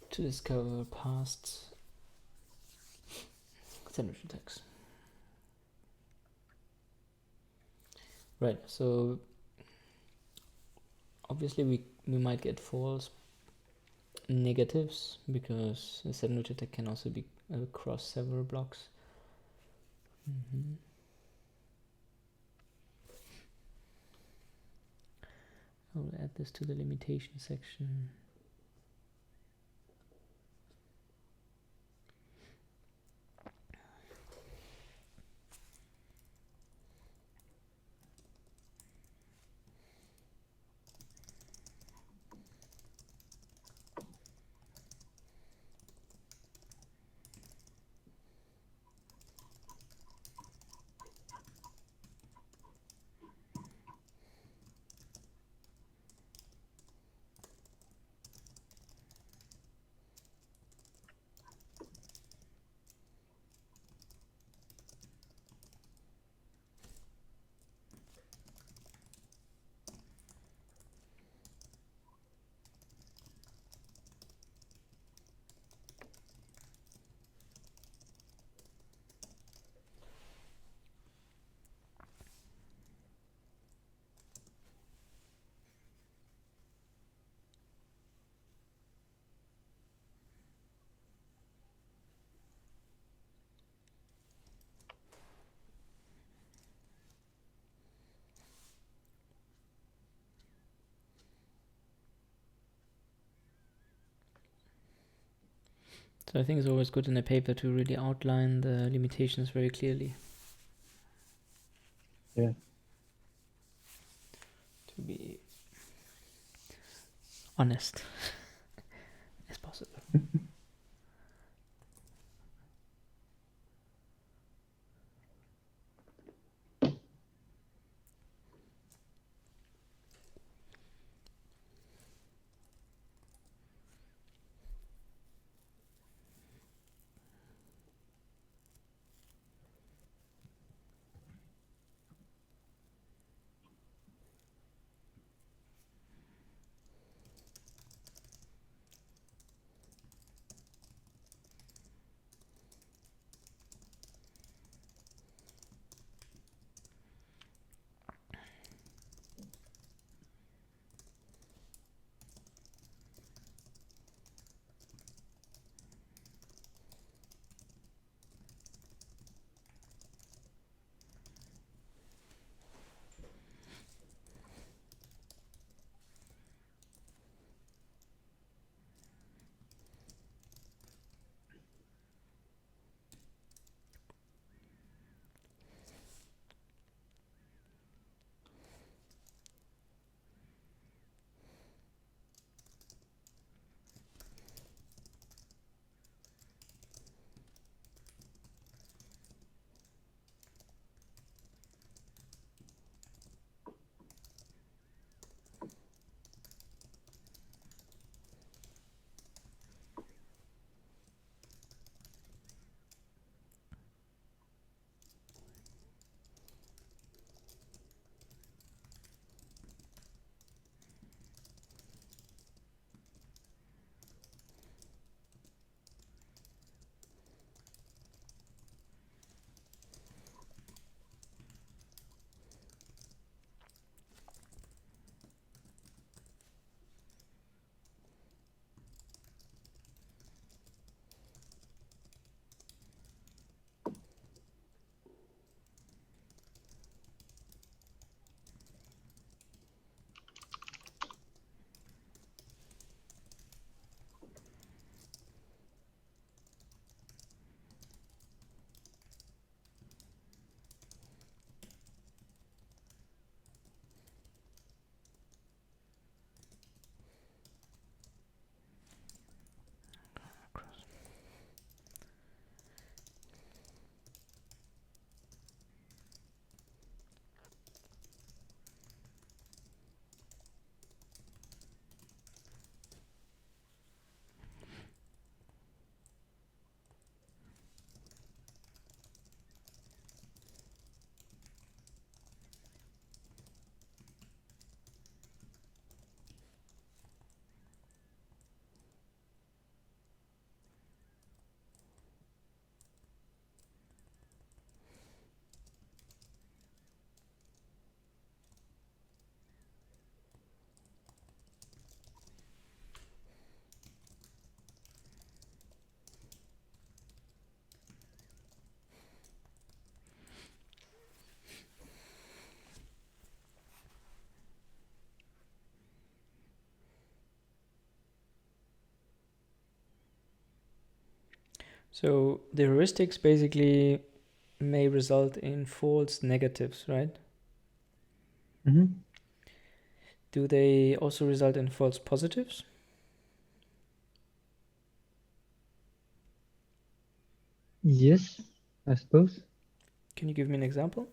to discover past sandwich attacks. Right, so obviously we might get false negatives because a sandwich attack can also be across several blocks. I'll add this to the limitation section. So I think it's always good in a paper to really outline the limitations very clearly. Yeah. To be honest as possible. So the heuristics basically may result in false negatives, right? Mm-hmm. Do they also result in false positives? Yes, I suppose. Can you give me an example?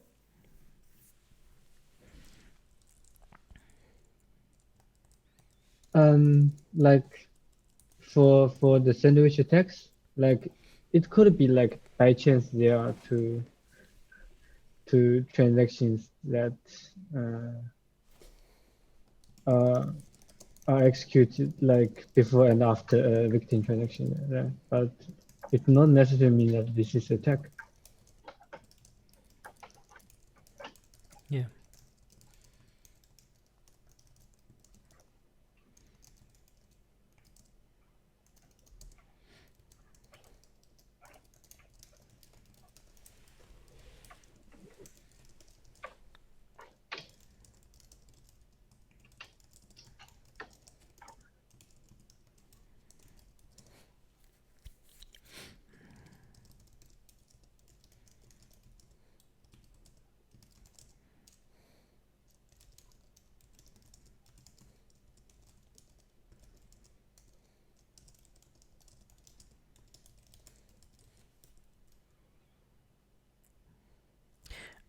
Like for the sandwich attacks, like it could be like by chance there are two transactions that are are executed like before and after a victim transaction, right? But it not necessarily mean that this is attack. Yeah.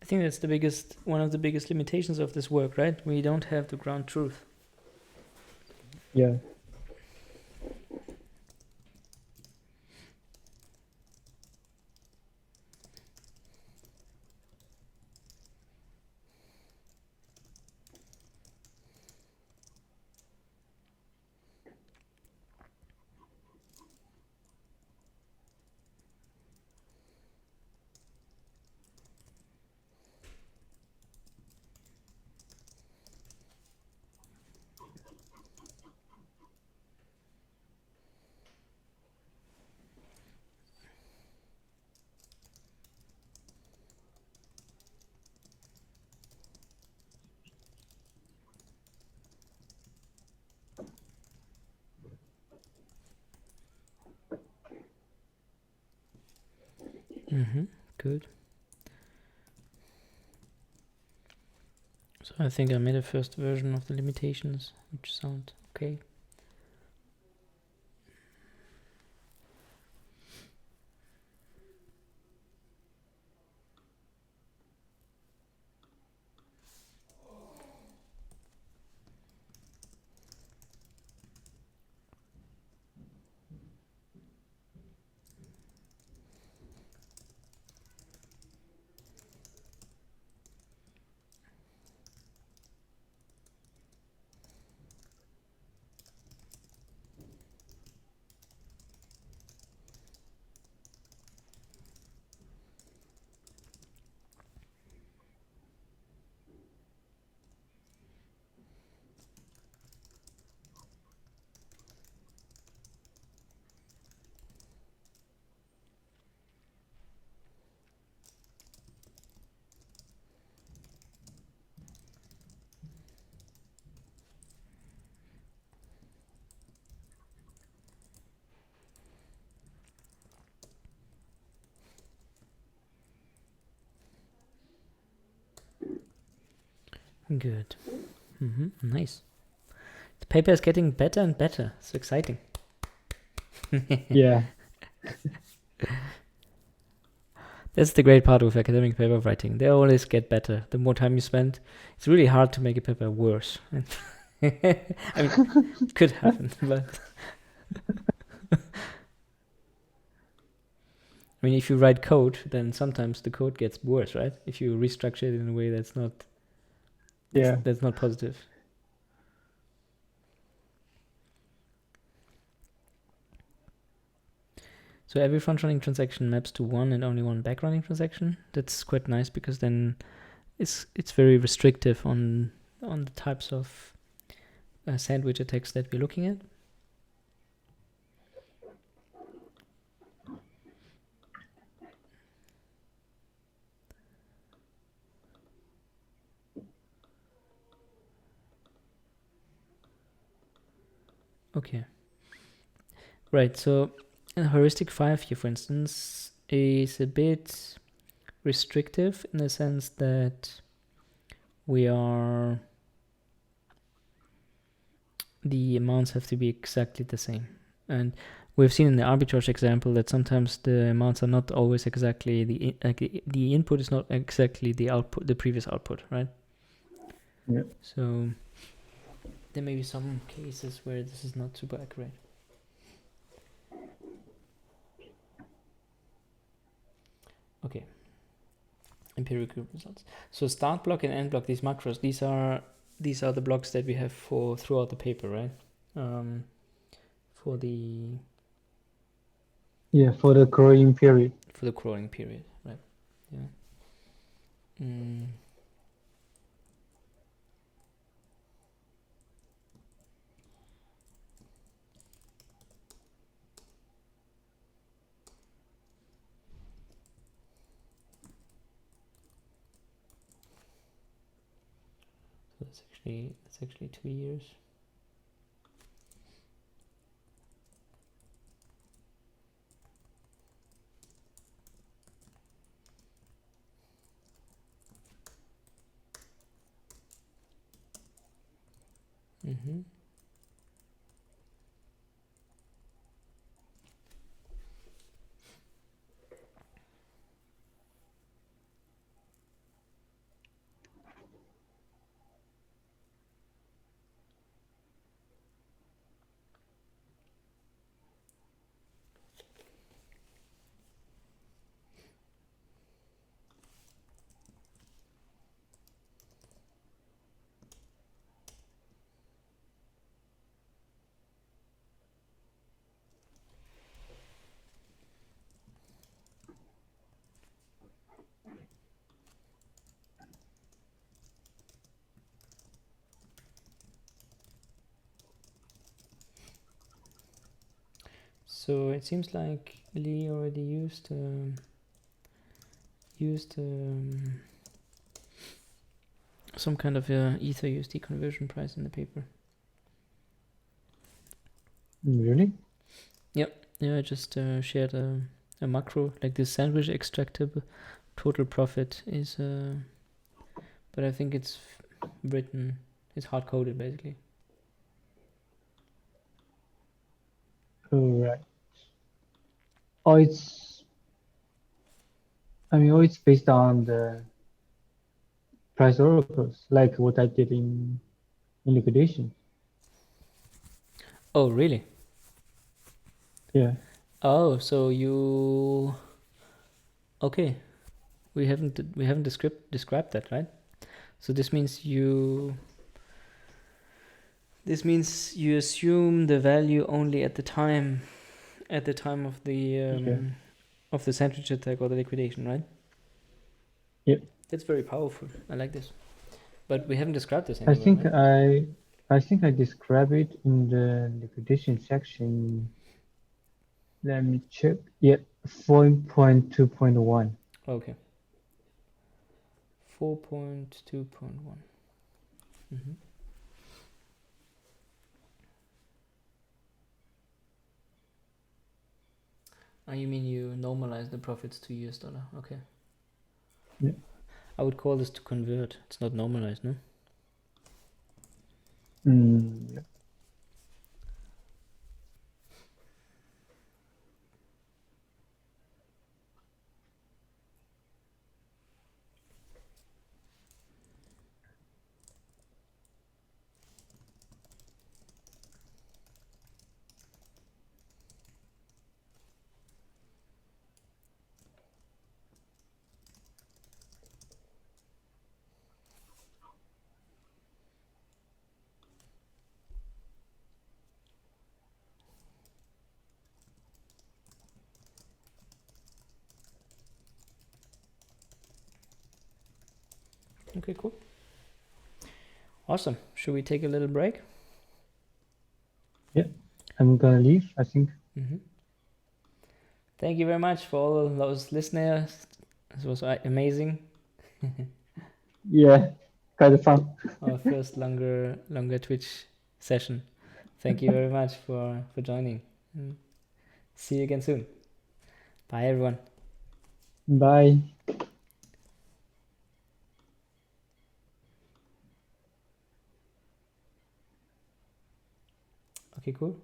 I think that's one of the biggest limitations of this work, right? We don't have the ground truth. Yeah. Good. So I think I made a first version of the limitations, which sound okay. Good. Nice. The paper is getting better and better. It's exciting. Yeah. That's the great part with academic paper writing. They always get better. The more time you spend, it's really hard to make a paper worse. I mean, it could happen, but I mean, if you write code, then sometimes the code gets worse, right? If you restructure it in a way that's not positive. So every front-running transaction maps to one and only one back-running transaction. That's quite nice because then it's very restrictive on the types of sandwich attacks that we're looking at. Okay. Right, so a heuristic 5 here, for instance, is a bit restrictive in the sense that the amounts have to be exactly the same. And we've seen in the arbitrage example that sometimes the amounts are not always exactly the input is not exactly the output, the previous output, right? Yeah. So there may be some cases where this is not super accurate. Okay. Empirical results. So start block and end block, these macros, these are the blocks that we have throughout the paper, right? For the crawling period. For the crawling period, right? Yeah. So that's actually 2 years. So it seems like Liyi already used some kind of Ether USD conversion price in the paper. Really? Yeah, I just shared a macro, like this sandwich extractable total profit is, but I think it's written, it's hard coded basically. Correct. It's based on the price oracles, like what I did in liquidation. Oh, really? Yeah. Oh, so you, okay. We haven't described that, right? So this means you assume the value only at the time of the sandwich attack or the liquidation, right? Yep. That's very powerful. I like this. But we haven't described this I anywhere, think right? I describe it in the liquidation section. Let me check. Yeah, 4.2.1. Okay. 4.2.1. Mm-hmm. Oh, you mean you normalize the profits to US dollar? Okay. Yeah. I would call this to convert. It's not normalized, no? Yeah. Okay, cool. Awesome. Should we take a little break? Yeah. I'm gonna leave, I think. Mm-hmm. Thank you very much for all those listeners. This was amazing. Yeah, kind of fun. Our first longer Twitch session. Thank you very much for joining. See you again soon. Bye, everyone. Bye. Okay, cool.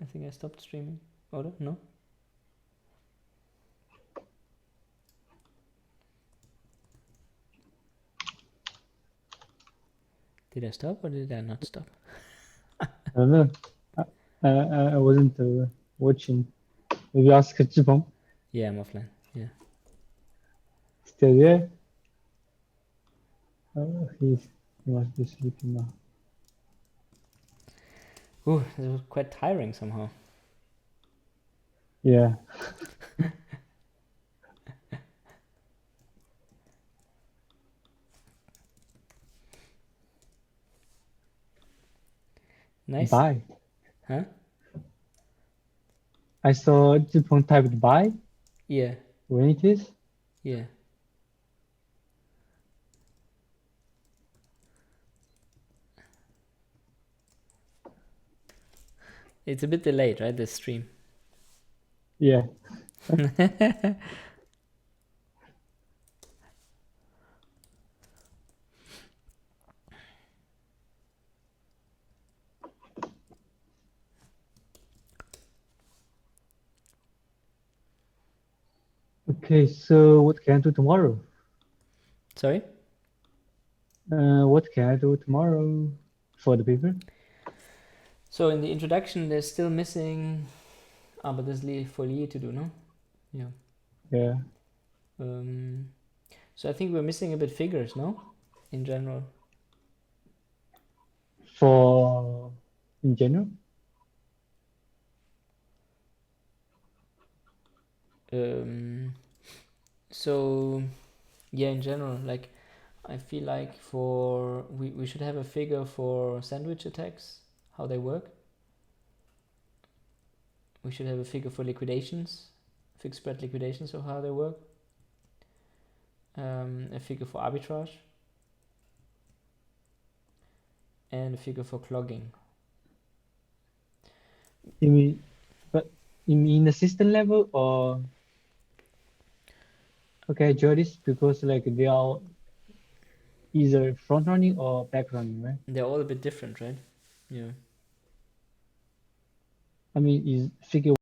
I think I stopped streaming. Or no? Did I stop or did I not stop? I don't know. I wasn't watching. Maybe ask Zhipeng. Yeah, I'm offline. Yeah. Still there? He must be sleeping now. Ooh, this was quite tiring somehow. Yeah. Nice. Bye. Huh? I saw Zhipeng typed bye. Yeah. When it is? Yeah. It's a bit delayed, right? This stream. Yeah. Okay, so what can I do tomorrow? Sorry? What can I do tomorrow for the paper? So in the introduction, there's still missing. But there's for Liyi to do, no? Yeah. Yeah. So I think we're missing a bit figures, no? In general. For in general? So yeah, in general, like I feel like we should have a figure for sandwich attacks, how they work. we should have a figure for liquidations, fixed spread liquidations, or how they work. A figure for arbitrage, and a figure for clogging. You mean, but you mean the system level or? Okay, juries, because like they are either front running or back running, right? They're all a bit different, right? Yeah. I mean, is figure